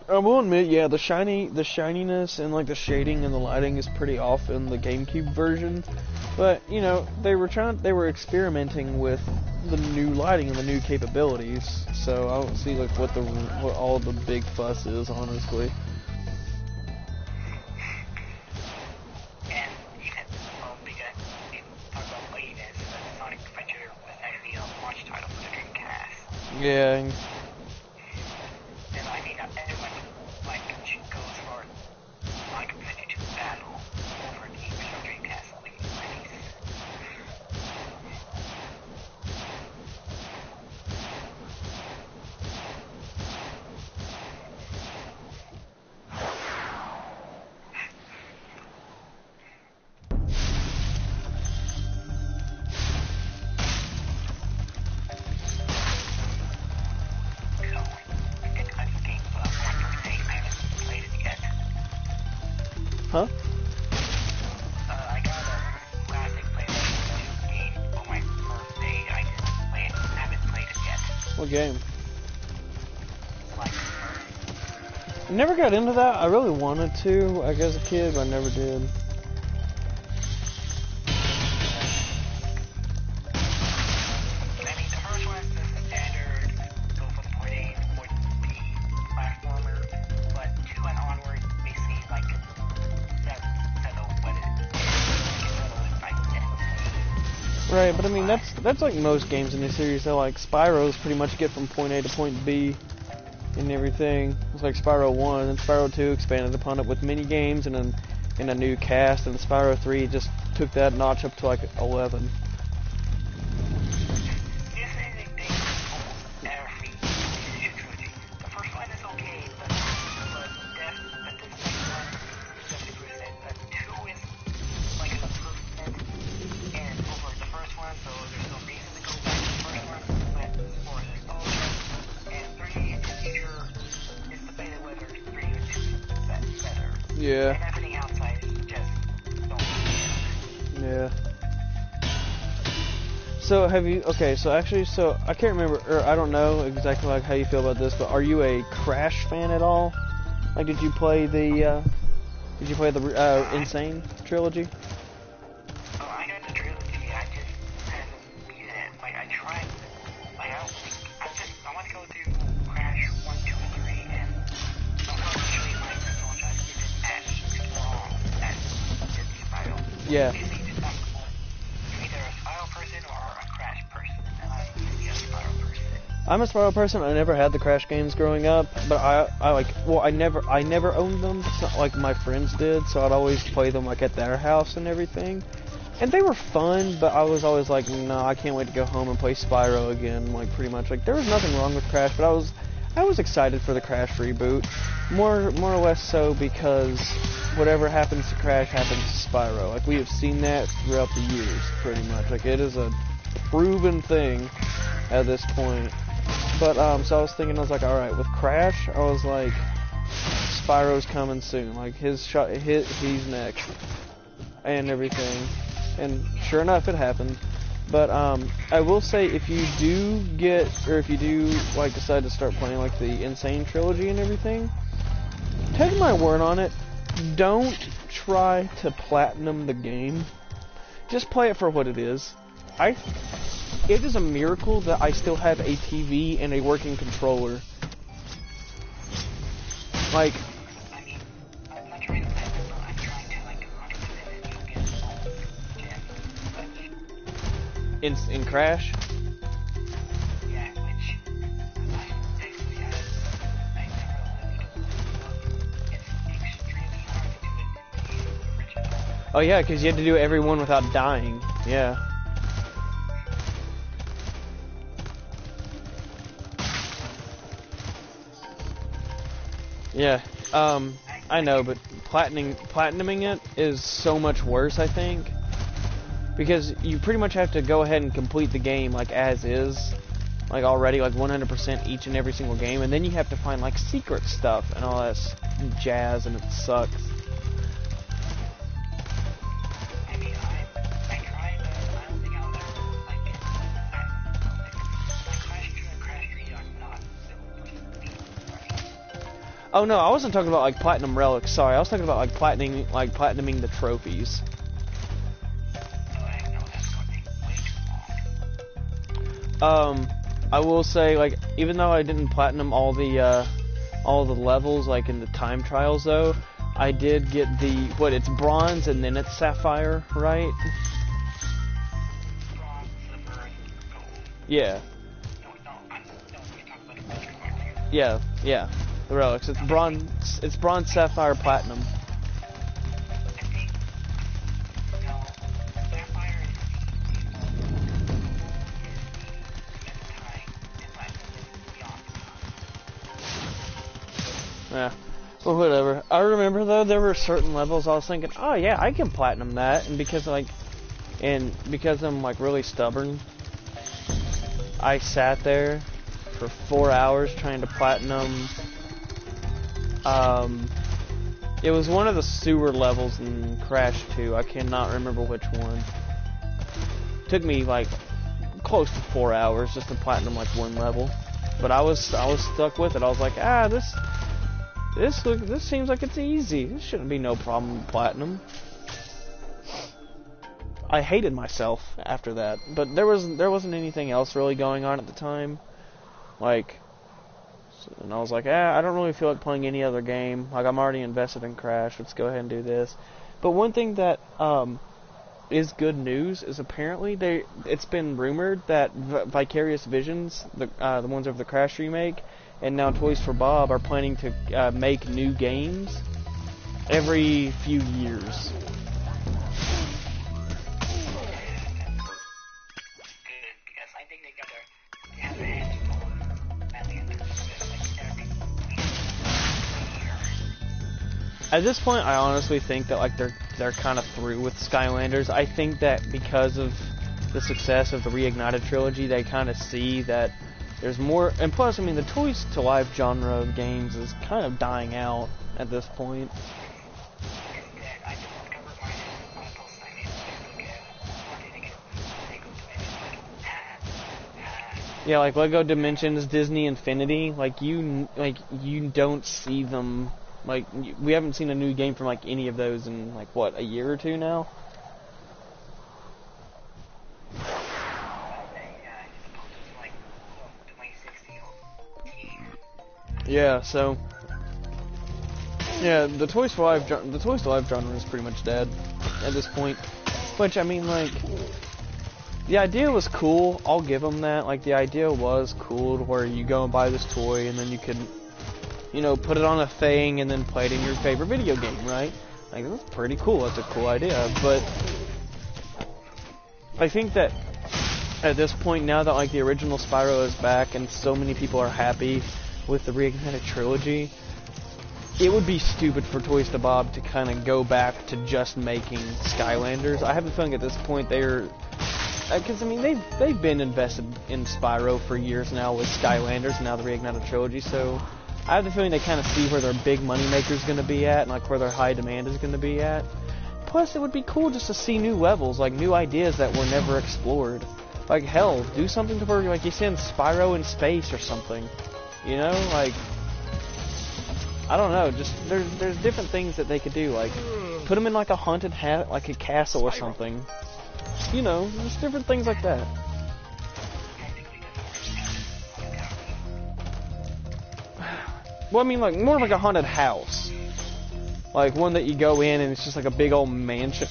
I will admit, yeah, the shininess and like the shading and the lighting is pretty off in the GameCube version, but you know they were experimenting with the new lighting and the new capabilities, so I don't see like what all the big fuss is, honestly.
And even because talk about laziness, Sonic Adventure was actually a launch title for the Dreamcast.
Yeah. Huh?
I got a classic PlayStation 2 game for my birthday. I didn't play it. Haven't played it yet.
What game?
Like,
I never got into that. I really wanted to, like as a kid, but I never did.
I mean, the first one is the standard, go from point A to point B platformer, but 2 and onward, we see like
Right, but I mean that's like most games in the series. So like Spyro's pretty much get from point A to point B and everything. It's like Spyro 1 and Spyro 2 expanded upon it with mini games and a new cast, and Spyro 3 just took that notch up to like 11. Yeah.
And everything outside is just don't
yeah. So have you? Okay, so actually, so I can't remember, or I don't know exactly like how you feel about this, but are you a Crash fan at all? Like, did you play the Insane trilogy?
Oh, I got the trilogy. I just haven't beat it. Like, I tried. Like, I want to go through Crash 1, 2, and 3, and unfortunately, my original just isn't as strong as Disney Spyro.
Yeah.
You're either a Spyro person or a Crash person, and I'm usually a Spyro person.
I'm a Spyro person. I never had the Crash games growing up, but I never owned them. It's not like my friends did, so I'd always play them like at their house and everything. And they were fun, but I was always like, no, I can't wait to go home and play Spyro again. Like, pretty much, like, there was nothing wrong with Crash, but I was excited for the Crash reboot, more or less so because whatever happens to Crash happens to Spyro. Like, we have seen that throughout the years, pretty much. Like, it is a proven thing at this point. But so I was thinking, I was like, all right, with Crash, I was like, Spyro's coming soon. Like, he's next, and everything. And sure enough, it happened. But I will say, if you do like decide to start playing like the Insane trilogy and everything, take my word on it, don't try to platinum the game. Just play it for what it is. It is a miracle that I still have a TV and a working controller Like,
I mean, I'm not trying to play this, but I'm trying to like 100% it and get all gems,
in Crash.
yeah, which I actually I never really it's extremely hard to do it in the original.
Oh yeah, because you had to do every one without dying. Yeah. Yeah. I know, but platinuming it is so much worse, I think. Because you pretty much have to go ahead and complete the game like as is. Like already, like 100% each and every single game. And then you have to find like secret stuff and all that jazz, and it sucks.
I mean, I tried, but I don't think I'll ever like it. Crash 2 and Crash 3 are not so.
Oh no, I wasn't talking about like platinum relics. Sorry, I was talking about like platinuming the trophies. I will say, like, even though I didn't platinum all the levels, like in the time trials, though, I did get it's bronze and then it's sapphire, right?
Bronze, silver, and gold.
Yeah.
No, we talked about the relics.
Yeah, the relics. It's bronze, sapphire, platinum.
I think, no, sapphire is
Yeah. Well, whatever. I remember though there were certain levels I was thinking, oh yeah, I can platinum that, and because I'm like really stubborn, I sat there for 4 hours trying to platinum. It was one of the sewer levels in Crash 2. I cannot remember which one. Took me like close to 4 hours just to platinum like one level, but I was stuck with it. I was like, this seems like it's easy. This shouldn't be no problem with platinum. I hated myself after that, but there wasn't anything else really going on at the time. Like, and I was like, I don't really feel like playing any other game. Like, I'm already invested in Crash. Let's go ahead and do this. But one thing that is good news is apparently it's been rumored that Vicarious Visions, the ones of the Crash remake, and now Toys for Bob are planning to make new games every few years.
good, because I think they have their hands full, mainly in the every year.
At this point, I honestly think that like they're kind of through with Skylanders. I think that because of the success of the Reignited trilogy, they kind of see that there's more, and plus, I mean, the Toys to Life genre of games is kind of dying out at this point.
I just discovered my post I made on Facebook.
Yeah, like Lego Dimensions, Disney Infinity, like you don't see them. Like we haven't seen a new game from like any of those in like what, a year or two now. Yeah, so yeah, the Toys to Life genre is pretty much dead at this point. Which, I mean, like, the idea was cool. I'll give them that. Like, the idea was cool, to where you go and buy this toy, and then you can, you know, put it on a thing, and then play it in your favorite video game, right? Like, that's pretty cool. That's a cool idea. But I think that at this point, now that like the original Spyro is back, and so many people are happy with the Reignited trilogy, it would be stupid for Toys to Bob to kind of go back to just making Skylanders. I have a feeling at this point they're, because I mean they've been invested in Spyro for years now with Skylanders and now the Reignited trilogy, so I have the feeling they kind of see where their big money maker is going to be at and like where their high demand is going to be at. Plus, it would be cool just to see new levels, like new ideas that were never explored. Like hell, do something to where like you send Spyro in space or something. You know, like, I don't know, just, there's different things that they could do, like, put them in, like, a haunted like a castle or something. You know, just different things like that. Well, I mean, like, more like a haunted house. Like, one that you go in and it's just like a big old mansion.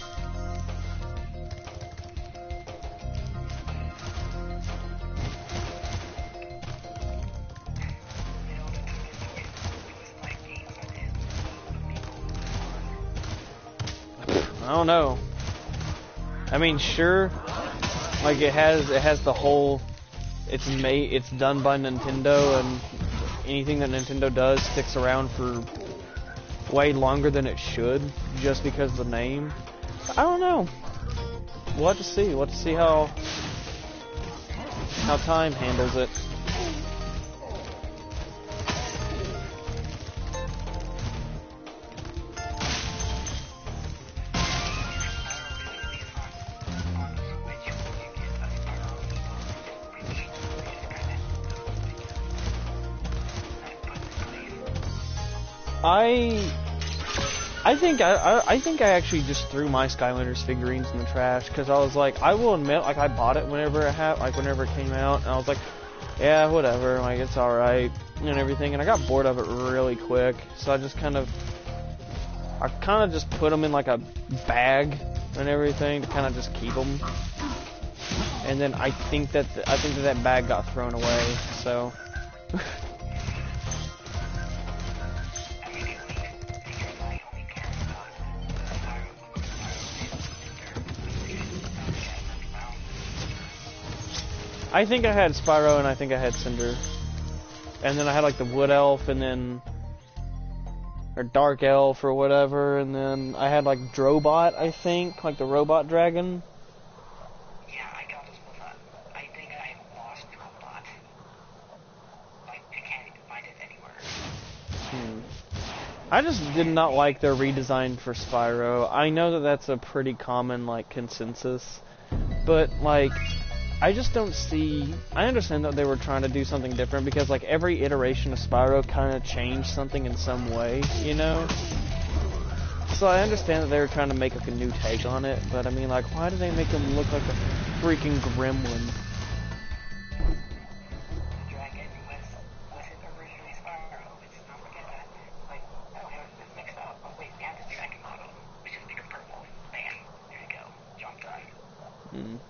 I don't know. I mean, sure, like it has the whole, it's done by Nintendo, and anything that Nintendo does sticks around for way longer than it should, just because of the name. I don't know. We'll have to see. We'll have to see how time handles it. I think I actually just threw my Skylanders figurines in the trash because I was like, I will admit, like I bought it whenever whenever it came out, and I was like, yeah, whatever, like it's all right and everything, and I got bored of it really quick, so I kind of just put them in like a bag and everything to kind of just keep them, and then I think that that bag got thrown away, so. I think I had Spyro and I think I had Cinder. And then I had like the Wood Elf and then... or Dark Elf or whatever, and then I had like Drobot, I think, like the robot dragon.
Yeah, I got this with I think I lost Drobot. Like, I can't find it anywhere.
I just did not like their redesign for Spyro. I know that that's a pretty common, like, consensus. But, like... I just don't see... I understand that they were trying to do something different because, like, every iteration of Spyro kind of changed something in some way, you know? So I understand that they were trying to make, like, a new take on it, but, I mean, like, why do they make him look like a freaking gremlin?
Dragon was originally Spyro. Let's not forget that. Like, I don't have this mixed up. Oh, wait, we have this dragon model, which is bigger purple. Bam. There you go. Job done.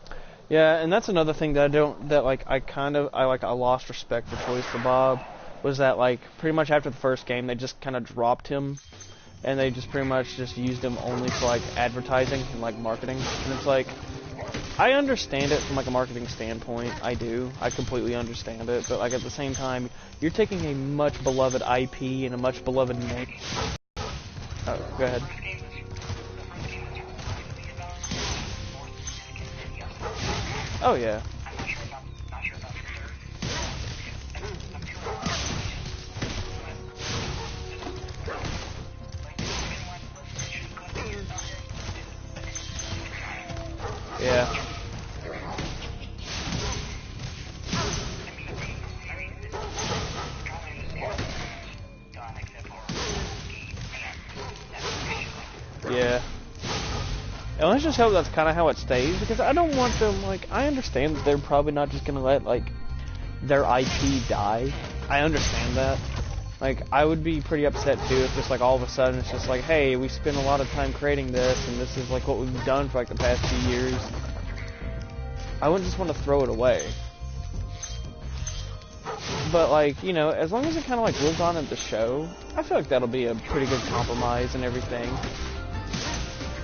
Yeah, and that's another thing that I lost respect for Toys for Bob, was that, like, pretty much after the first game, they just kind of dropped him, and they just pretty much just used him only for, like, advertising and, like, marketing, and it's like, I understand it from, like, a marketing standpoint, I do, I completely understand it, but, like, at the same time, you're taking a much beloved IP and a much beloved name. Oh, go ahead. Oh yeah. Yeah. Yeah. And let's just hope that's kind of how it stays, because I don't want them, like, I understand that they're probably not just gonna let, like, their IP die. I understand that. Like, I would be pretty upset too if just, like, all of a sudden it's just like, hey, we spent a lot of time creating this, and this is, like, what we've done for, like, the past few years. I wouldn't just want to throw it away. But, like, you know, as long as it kind of, like, lives on in the show, I feel like that'll be a pretty good compromise and everything.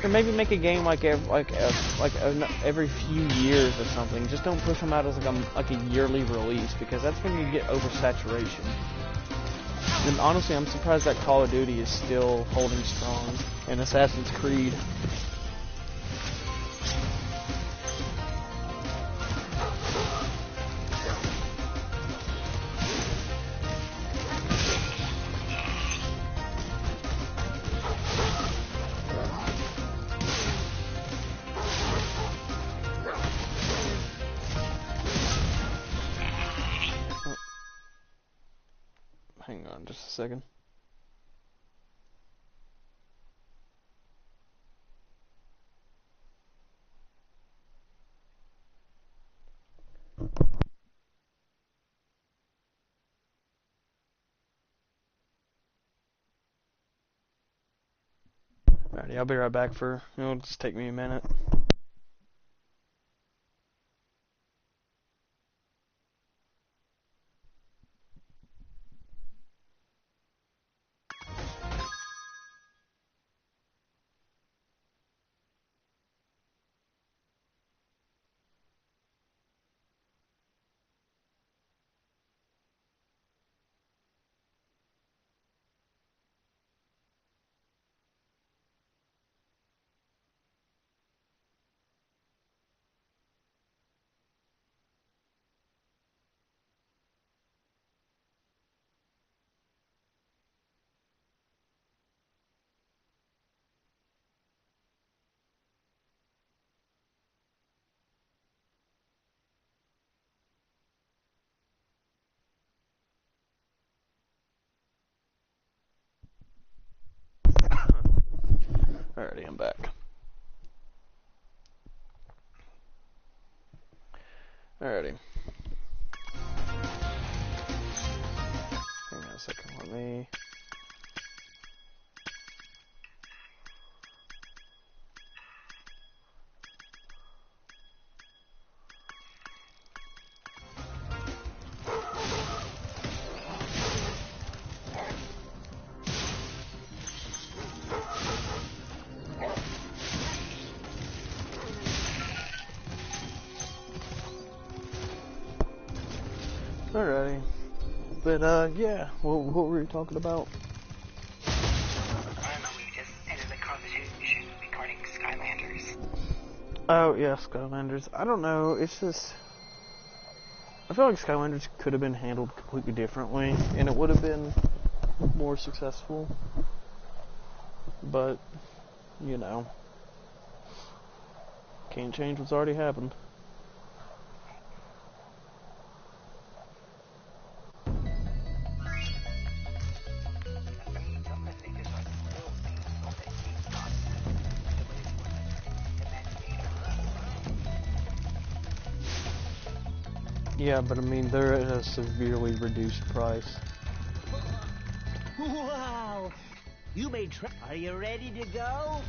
Or maybe make a game like every few years or something. Just don't push them out as like a yearly release, because that's when you get oversaturation. And honestly, I'm surprised that Call of Duty is still holding strong, and Assassin's Creed. Hang on just a second. Alrighty, I'll be right back for, it'll just take me a minute. Alrighty, I'm back. Alrighty. Hang on a second, let me... Alrighty. But, yeah, what were we talking about?
We just ended the conversation regarding Skylanders.
Oh, yeah, Skylanders. I don't know, it's just... I feel like Skylanders could have been handled completely differently, and it would have been more successful. But, you know, can't change what's already happened. Yeah, but I mean, they're at a severely reduced price.
Wow! You may try. Are you ready to go?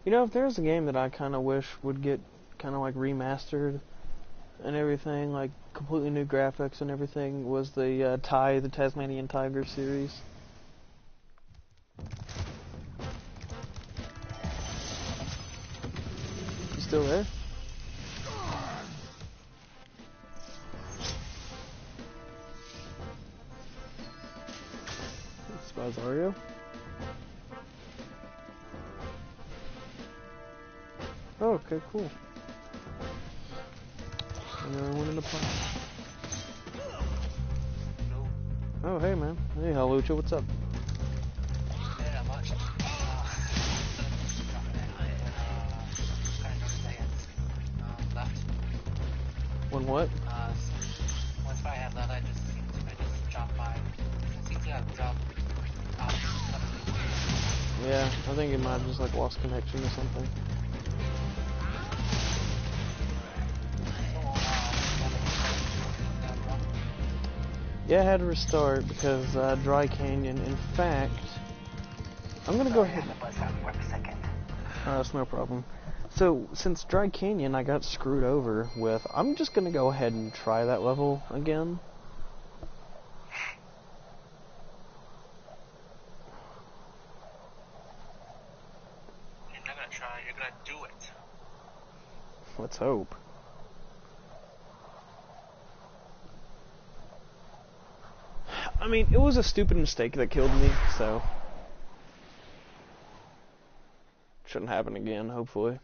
You know, if there's a game that I kind of wish would get kind of like remastered and everything, like completely new graphics and everything, was the the Tasmanian Tiger series. You still there? Spyro? Oh, okay, cool. Another one in the pot. Oh, hey, man. Hey, Halucha, what's up?
Yeah, much. Kind of noticed I had left.
When what?
Once I had left, I just dropped by. Seems to have dropped out suddenly.
Yeah, I think it might have just like lost connection or something. Yeah, I had to restart because Dry Canyon. In fact, I'm gonna go ahead. That's no problem. So, since Dry Canyon I got screwed over with, I'm just gonna go ahead and try that level again.
You're not gonna try, you're gonna do it.
Let's hope. I mean, it was a stupid mistake that killed me, so... shouldn't happen again, hopefully.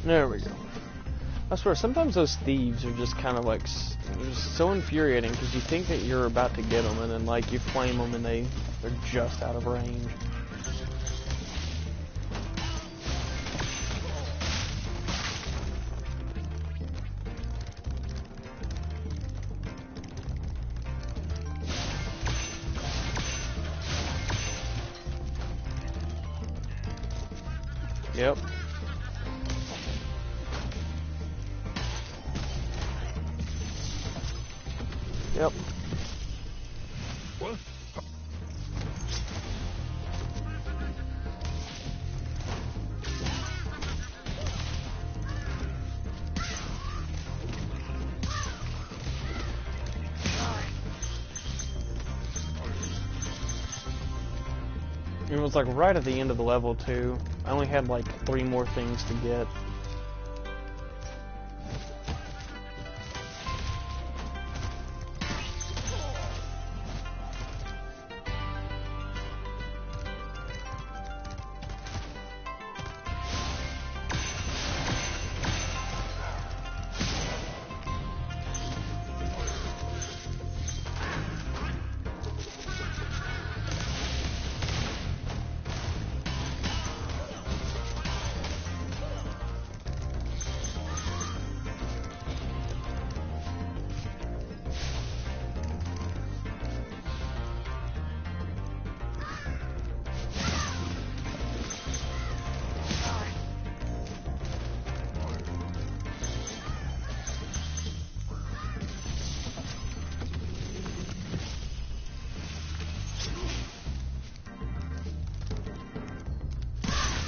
There we go. I swear, sometimes those thieves are just kind of like, just so infuriating because you think that you're about to get them and then like you flame them and they're just out of range. Yep. Yep.
What?
It was like right at the end of the level too. I only had like 3 more things to get.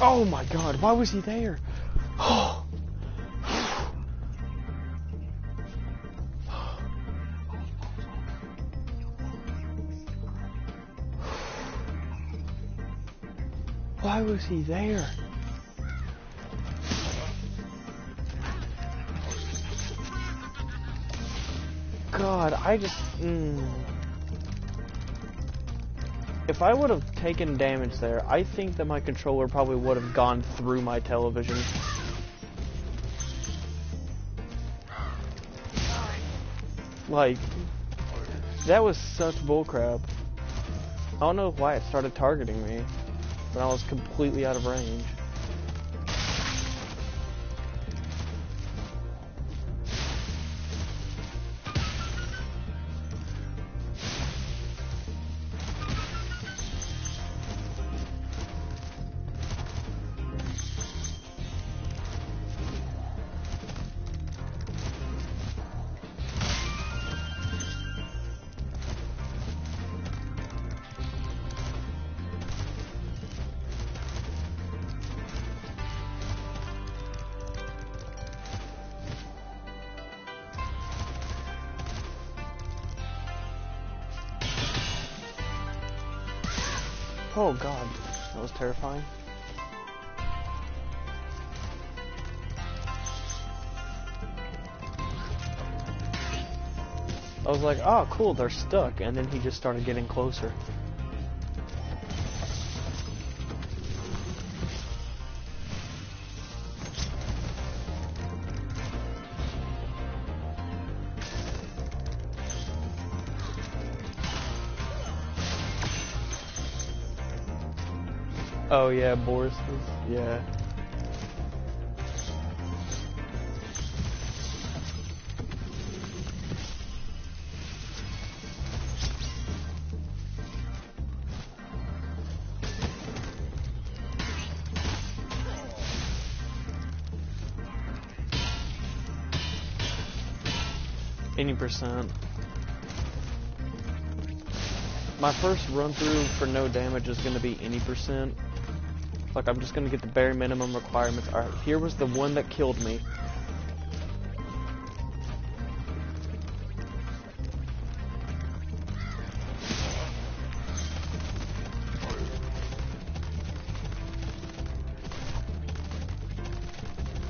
Oh my god, why was he there? Oh. Why was he there? God, I just... If I would have taken damage there, I think that my controller probably would have gone through my television. Like, that was such bullcrap. I don't know why it started targeting me, but I was completely out of range. Oh god, that was terrifying. I was like, oh cool, they're stuck, and then he just started getting closer. Oh yeah, Boris was, yeah. Any %. My first run through for no damage is going to be any %. Like, I'm just going to get the bare minimum requirements. Alright, here was the one that killed me.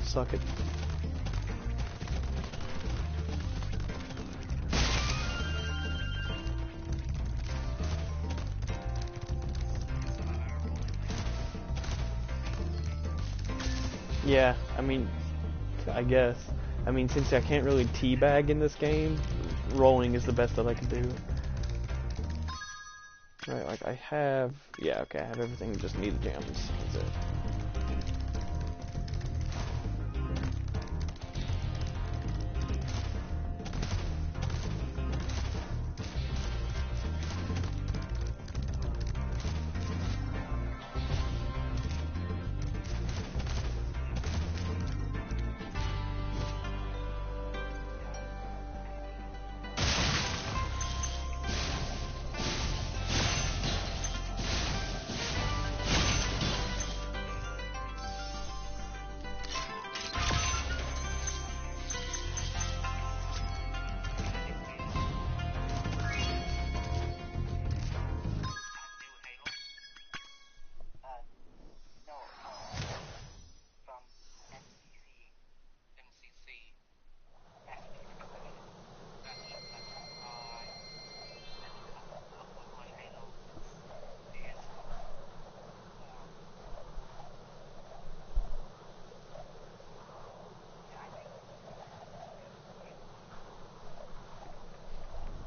Suck it. Yeah, I mean, I guess. I mean, since I can't really teabag in this game, rolling is the best that I can do. Right, like I have... Yeah, okay, I have everything, just need the gems. That's it.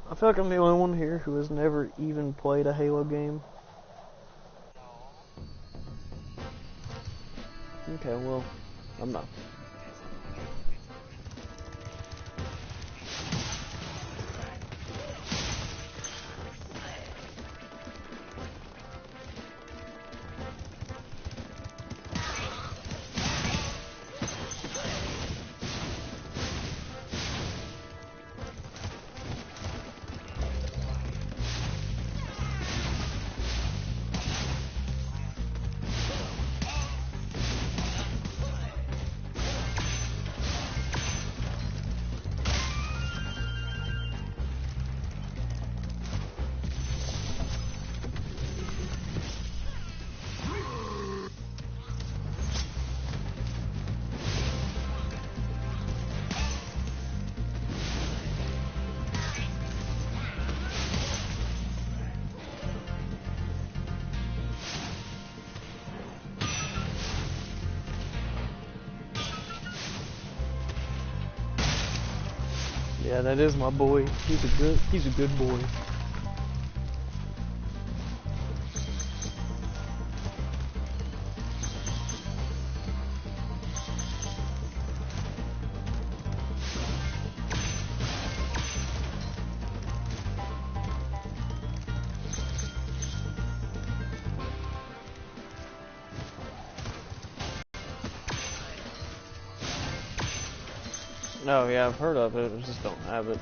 I feel like I'm the only one here who has never even played a Halo game. Okay, well, I'm not. Yeah, that is my boy. He's a good boy. Oh yeah, I've heard of it, I just don't have it.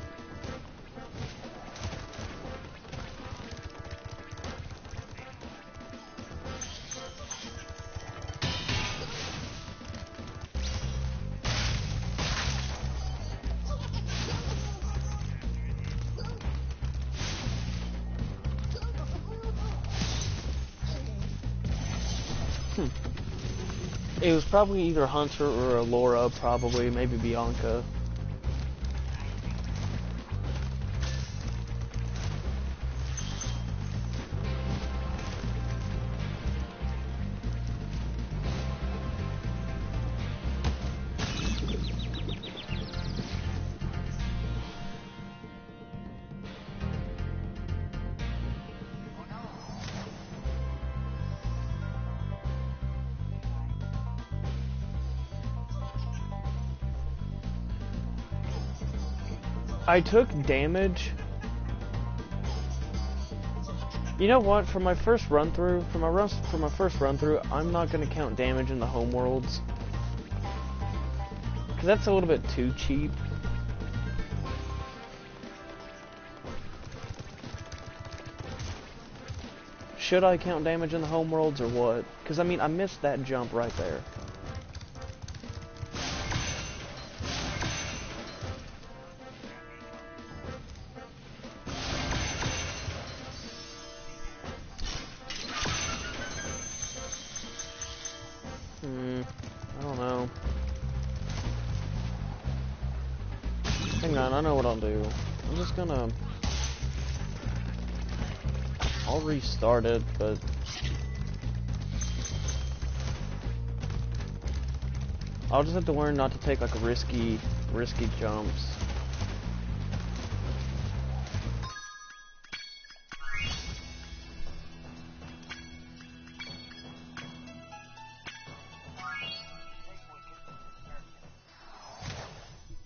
It was probably either Hunter or Laura, probably, maybe Bianca. I took damage. You know what? For my first run through, I'm not gonna count damage in the homeworlds, because that's a little bit too cheap. Should I count damage in the homeworlds or what? Because I mean, I missed that jump right there. I don't know. Hang on, I know what I'll do. I'm just gonna... I'll restart it, but... I'll just have to learn not to take like risky jumps.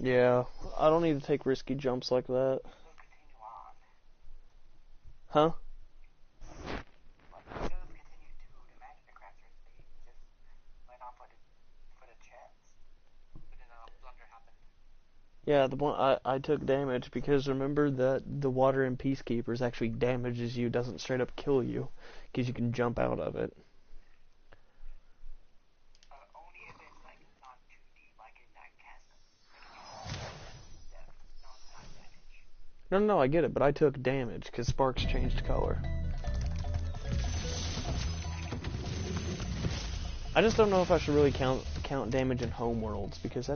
Yeah, I don't need to take risky jumps like that. Huh? Yeah, the one I took damage because remember that the water in Peacekeepers actually damages you, doesn't straight up kill you, because you can jump out of it.
Only if it's like not too deep, like in that chasm. Not damage.
No, I get it, but I took damage because Sparks changed color. I just don't know if I should really count damage in Homeworlds, because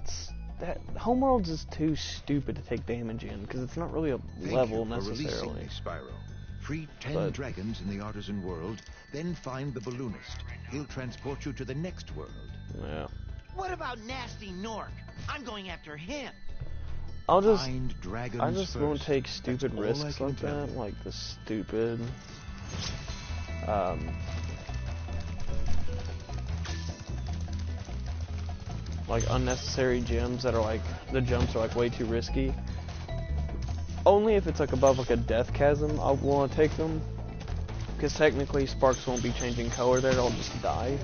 Homeworlds is too stupid to take damage in, because it's not really a level necessarily.
Releasing me, Spyro. Free 10 dragons in the Artisan World, then find the balloonist. He'll transport you to the next world.
Yeah.
What about Nasty Nork? I'm going after him.
I just
first.
won't take stupid risks like that, like the stupid, like unnecessary gems that are like, the jumps are like way too risky. Only if it's like above like a death chasm, I'll want to take them. Because technically Sparks won't be changing color there, I'll just die.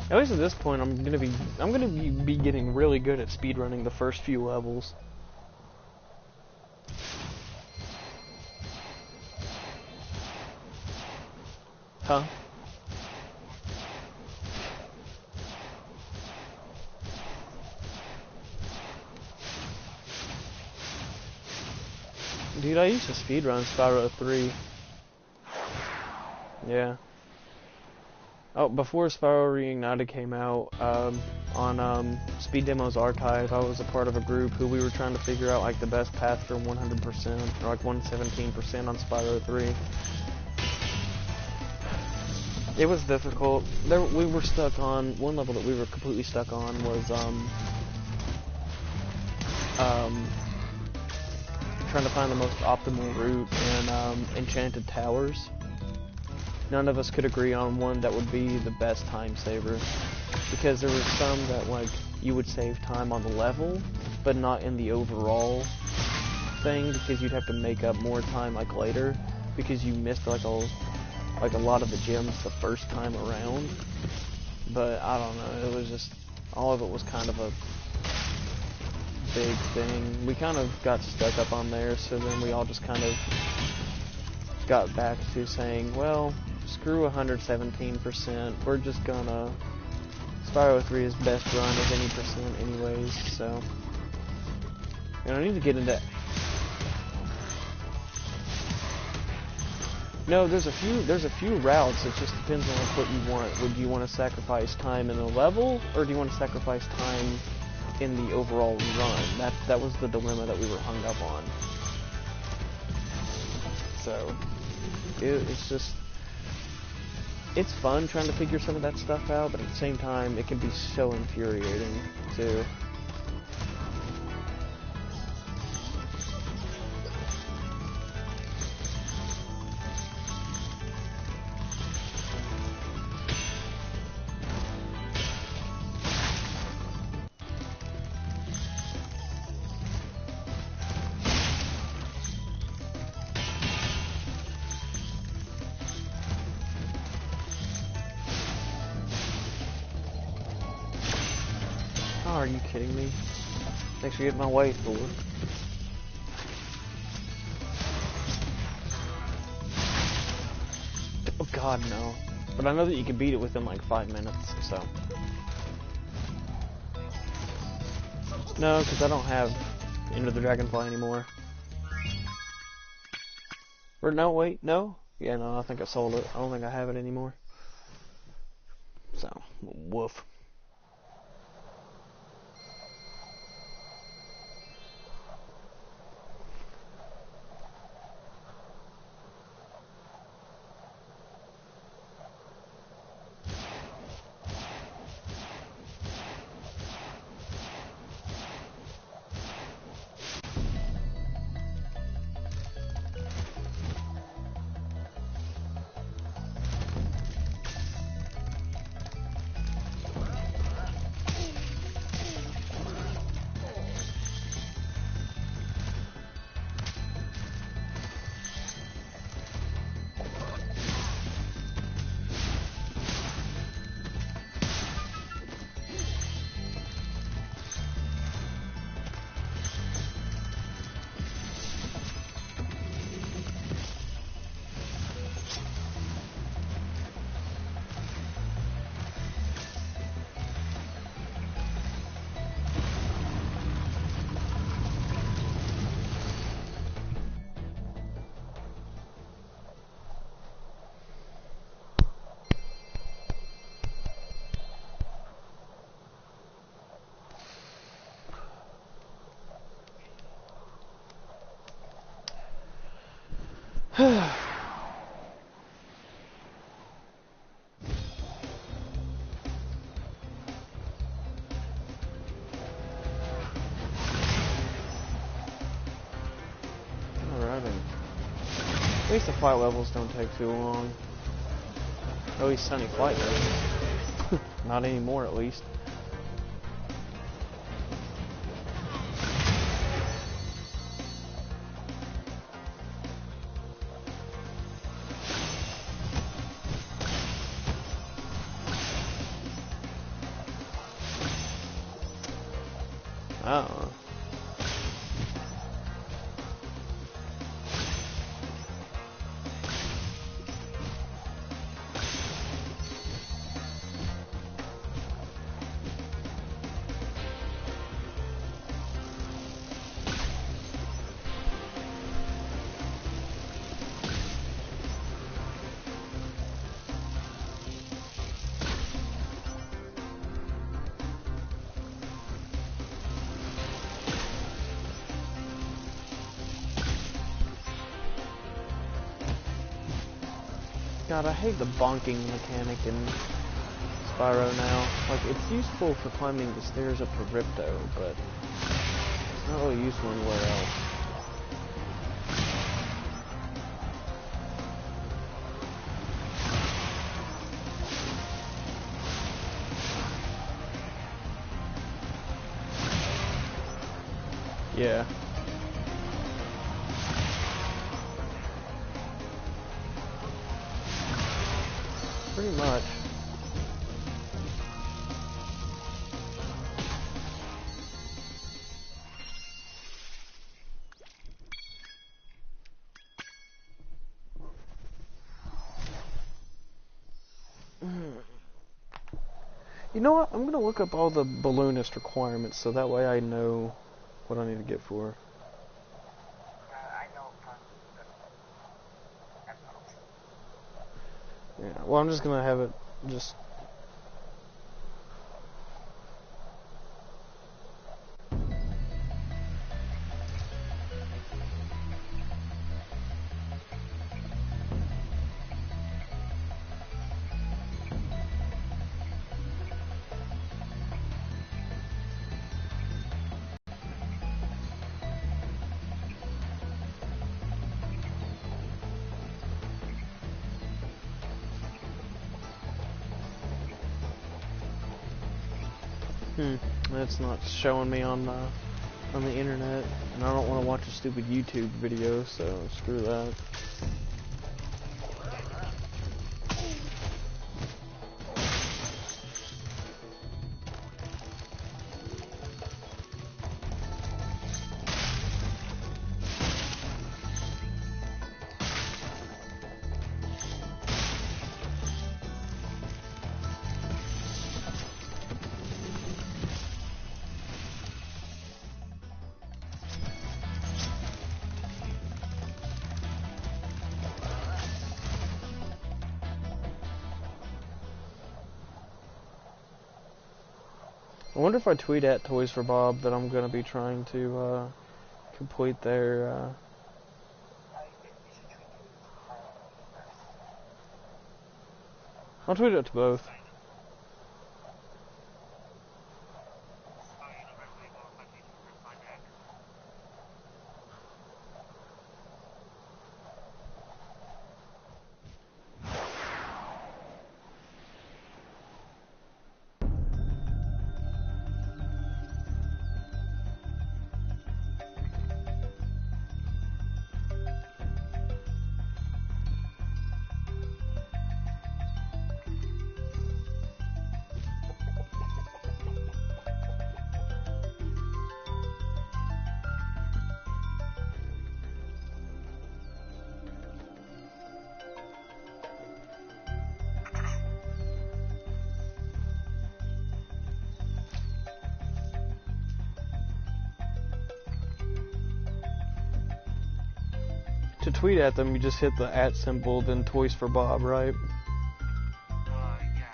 At least at this point, I'm gonna be getting really good at speedrunning the first few levels. Huh? Dude, I used to speedrun Spyro 3. Yeah. Oh, before Spyro Reignited came out, on Speed Demos Archive, I was a part of a group who we were trying to figure out like the best path for 100%, or like 117% on Spyro 3. It was difficult. We were stuck on, one level that we were completely stuck on was, trying to find the most optimal route in, Enchanted Towers. None of us could agree on one that would be the best time saver, because there were some that like you would save time on the level, but not in the overall thing, because you'd have to make up more time like later, because you missed like a lot of the gems the first time around. But I don't know, it was just, all of it was kind of a big thing. We kind of got stuck up on there, so then we all just kind of got back to saying, well, screw 117%, we're just gonna, Spyro 3 is best run as any percent anyways, so, and I need to get into, no, there's a few routes, it just depends on what you want. Would you want to sacrifice time in a level, or do you want to sacrifice time in the overall run? That was the dilemma that we were hung up on. So, it's just, it's fun trying to figure some of that stuff out, but at the same time, it can be so infuriating, too. Oh, are you kidding me? Thanks for getting my way, Thor. Oh god, no. But I know that you can beat it within like 5 minutes, so. No, because I don't have Enter the Dragonfly anymore. Or no, wait, no? Yeah, no, I think I sold it. I don't think I have it anymore. So, woof. At least the flight levels don't take too long. At least Sunny Flight does. Not anymore, at least. Oh. God, I hate the bonking mechanic in Spyro now. Like, it's useful for climbing the stairs up to Ripto, but it's not really useful anywhere else. Yeah. Pretty much. You know what? I'm gonna look up all the balloonist requirements so that way I know what I need to get for. Yeah, well, I'm just gonna have it just. It's not showing me on the internet, and I don't want to watch a stupid YouTube video, so screw that. I wonder if I tweet at Toys for Bob that I'm gonna be trying to complete their. I'll tweet it to both. To tweet at them, you just hit the @ symbol, then Toys for Bob, right?
Yeah.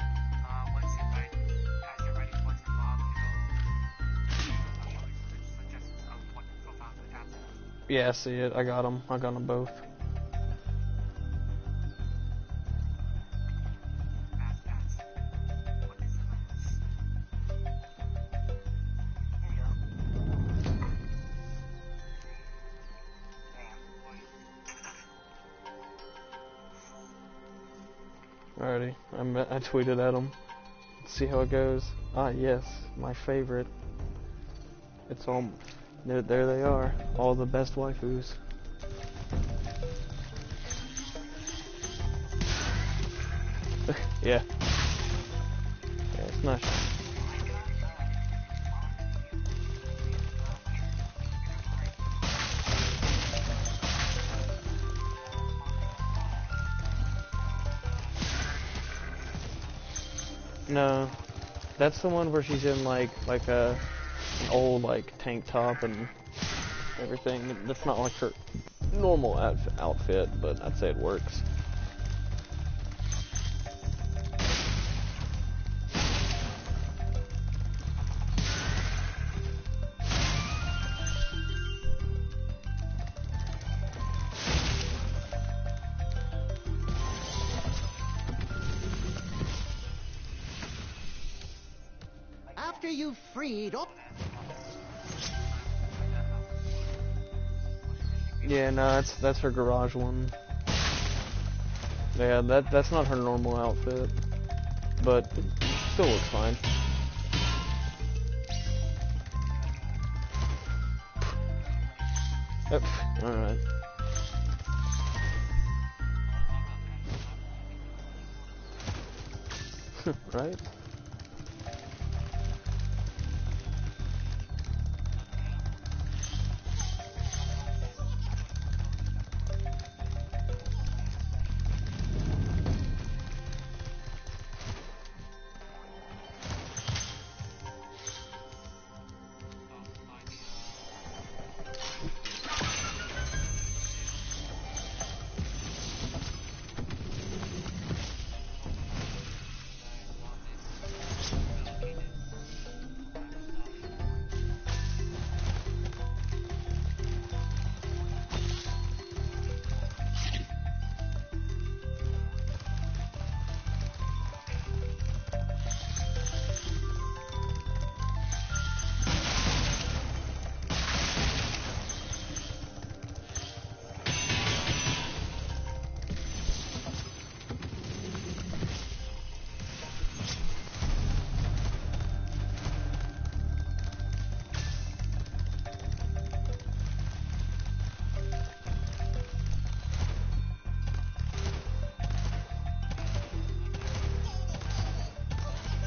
Once you write, as you're writing Toys for Bob, it'll suggestions of what profile to tap.
Yeah, I see it. I got them. I got them both.
That's what is the
Alrighty, I tweeted at them. Let's see how it goes. Ah, yes, my favorite. It's all. There they are. All the best waifus. Yeah. Yeah, it's nice. No, that's the one where she's in like an old like tank top and everything. That's not like her normal outfit, but I'd say it works.
After you've freed all...
Yeah, no, that's her garage one. Yeah, that's not her normal outfit, but it still looks fine. Yep. All right. Right?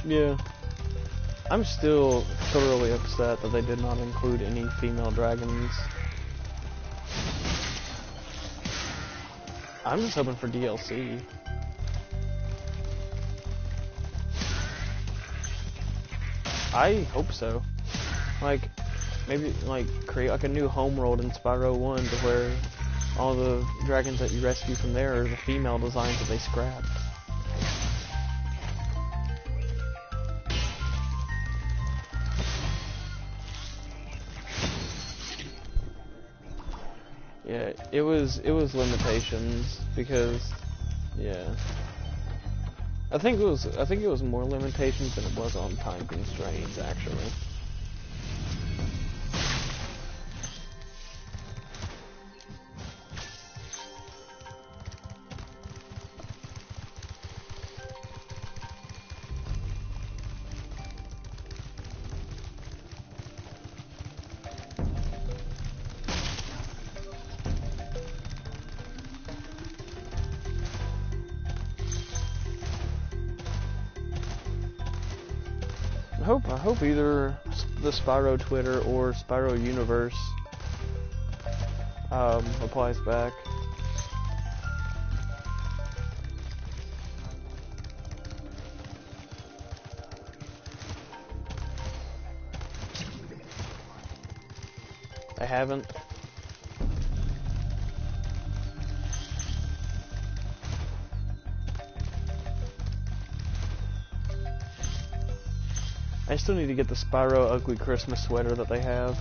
Yeah. I'm still thoroughly upset that they did not include any female dragons. I'm just hoping for DLC. I hope so. Like, maybe, like, create like a new homeworld in Spyro 1 to where all the dragons that you rescue from there are the female designs that they scrapped. Yeah, it was limitations because, yeah. I think it was more limitations than it was on time constraints actually. I hope either the Spyro Twitter or Spyro Universe replies back. I haven't. I still need to get the Spyro Ugly Christmas sweater that they have.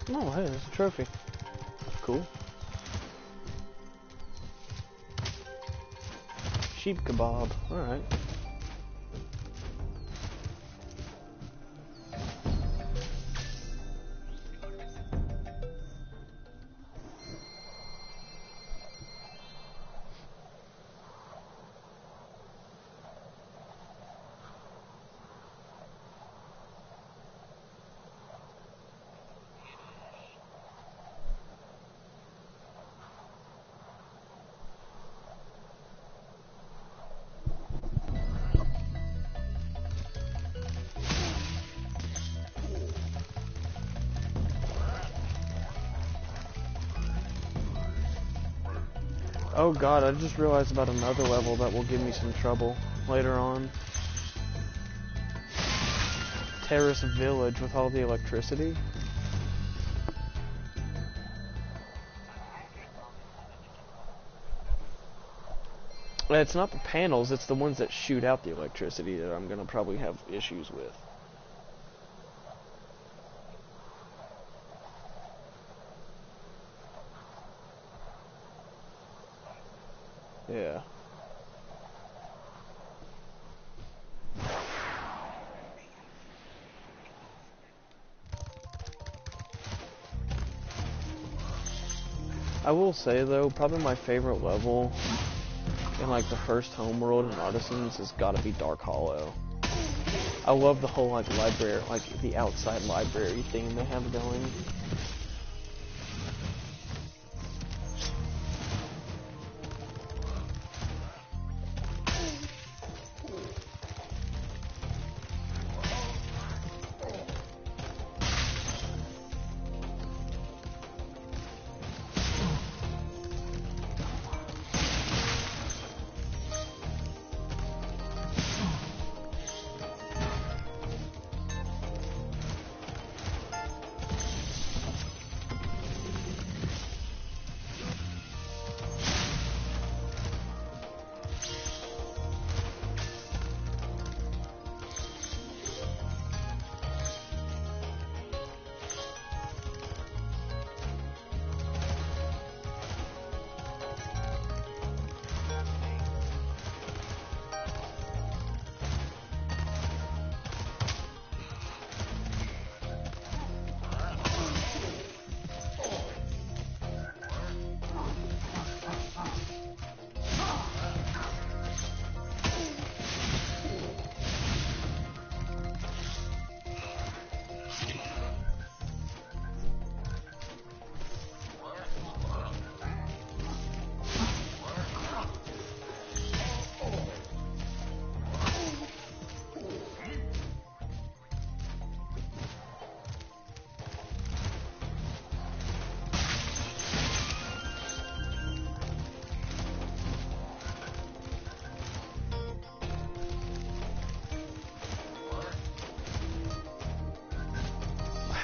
Oh, hey, there's a trophy. Cool. Sheep kebab. Alright. Oh god, I just realized about another level that will give me some trouble later on. Terrace Village with all the electricity. It's not the panels, it's the ones that shoot out the electricity that I'm gonna probably have issues with. Yeah. I will say though, probably my favorite level in like the first homeworld in Artisans has gotta be Dark Hollow. I love the whole like library, like the outside library thing they have going.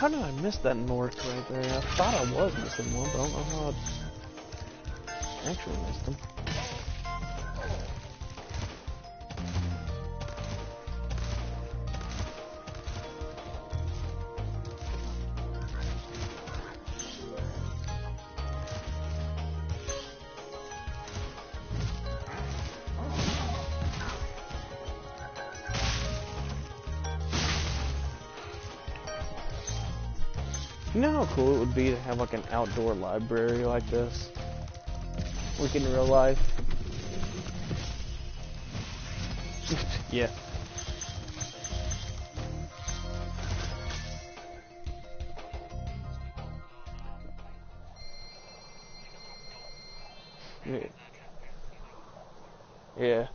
How did I miss that north right there? I thought I was missing one, but I don't know how I actually missed them. You know how cool it would be to have like an outdoor library like this? Like in real life? Yeah. Yeah. Yeah.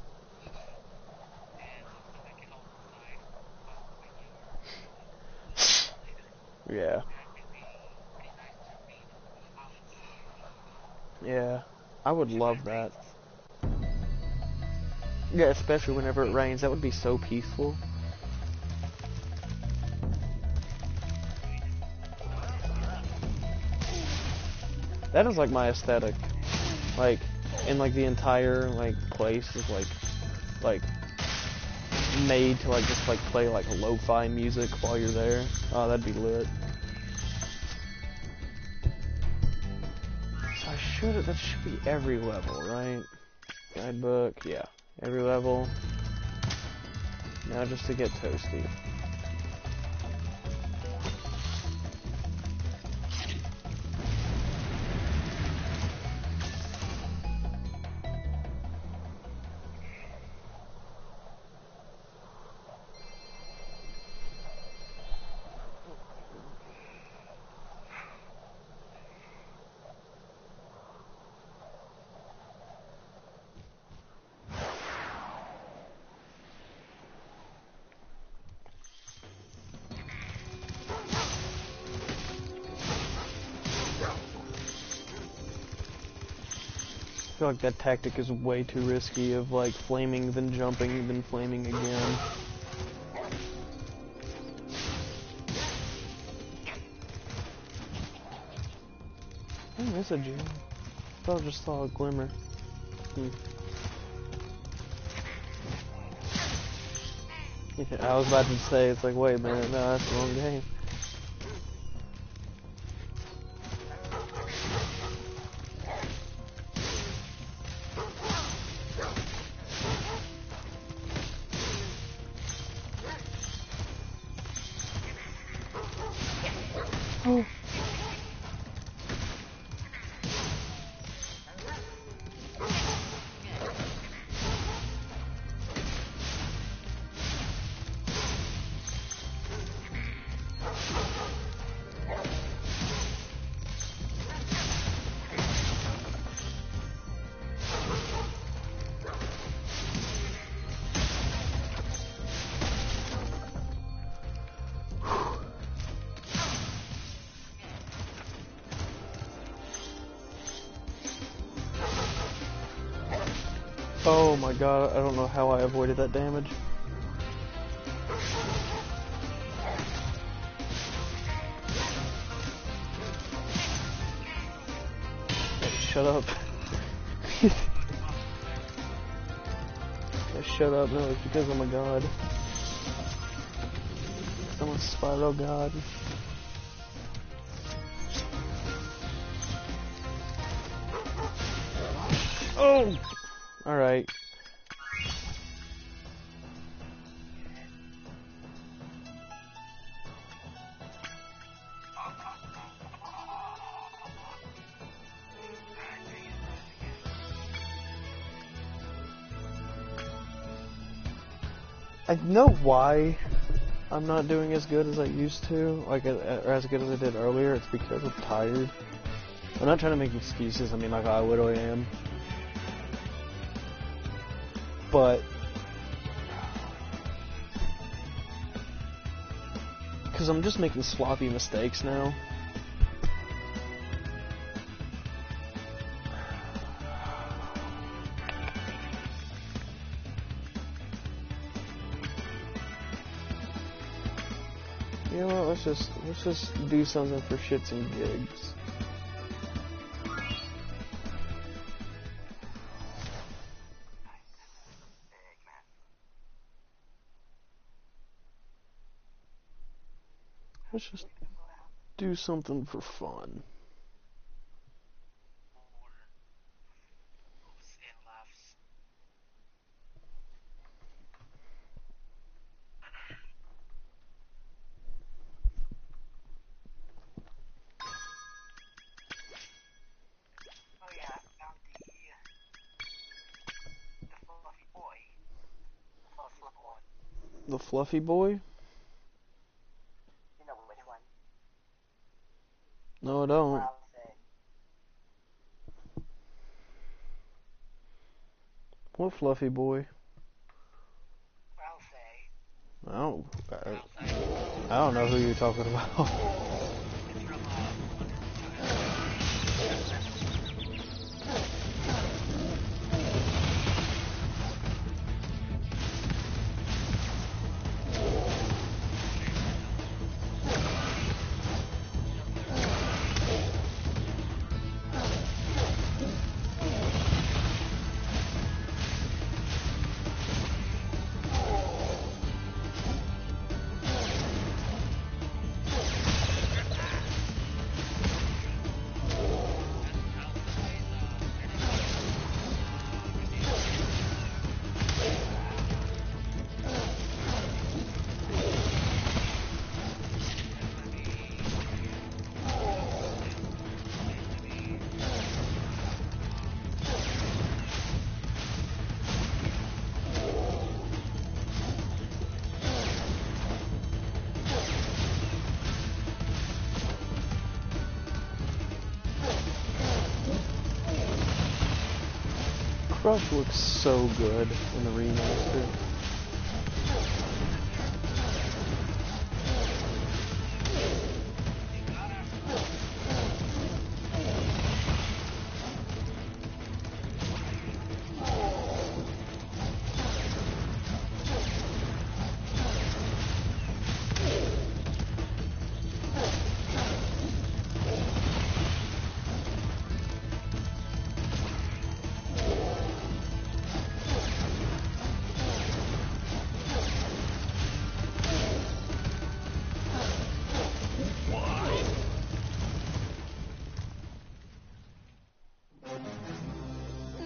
Yeah. Yeah. I would love that. Yeah, especially whenever it rains. That would be so peaceful. That is like my aesthetic. Like, and like the entire like place is like made to like just like play like lo-fi music while you're there. Oh, that'd be lit. So that should be every level, right? Guidebook, yeah. Every level. Now just to get toasty. I feel like that tactic is way too risky of like flaming, then jumping, then flaming again. Oh, there's a gem. I thought I just saw a glimmer. I was about to say, it's like, wait a minute, no, that's the wrong game. Oh. Oh my god, I don't know how I avoided that damage. Hey, shut up. Hey, shut up, no, it's because I'm a god. I'm a Spyro god. Oh! Alright. I know why I'm not doing as good as I used to, like or as good as I did earlier. It's because I'm tired. I'm not trying to make excuses. I mean, like I literally am. But because I'm just making sloppy mistakes now. You know what? Let's just do something for shits and gigs. Let's just do something for fun.
Oh yeah, I found the fluffy boy. Fluffy boy.
The fluffy boy?
You know which one?
No, I don't.
I'll say.
What fluffy boy?
I'll say.
Oh, I don't know who you're talking about.
It's from
Crush looks so good in the remaster.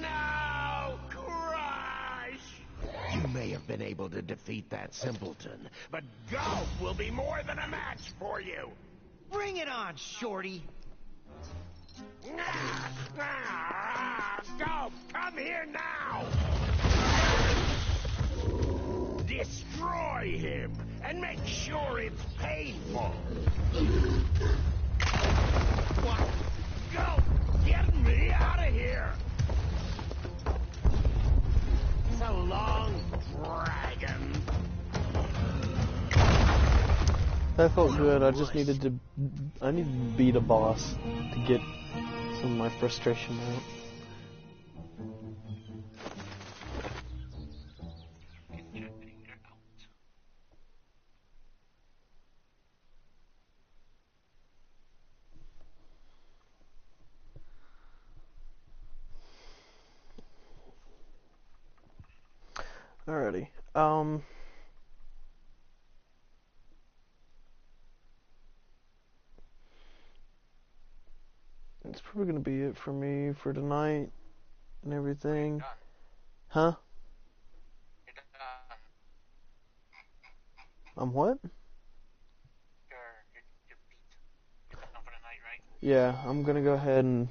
No, Crush! You may have been able to defeat that simpleton, but Golf will be more than a match for you.
Bring it on, Shorty.
Golf, come here now! Destroy him, and make sure it's painful. What? Golf, get me out of here! So long, dragon.
That felt good. I just needed to beat a boss to get some of my frustration out. Alrighty. It's probably gonna be it for me for tonight and everything. Huh? I'm what?
You're beat. You're done for the night, right?
Yeah, I'm gonna go ahead and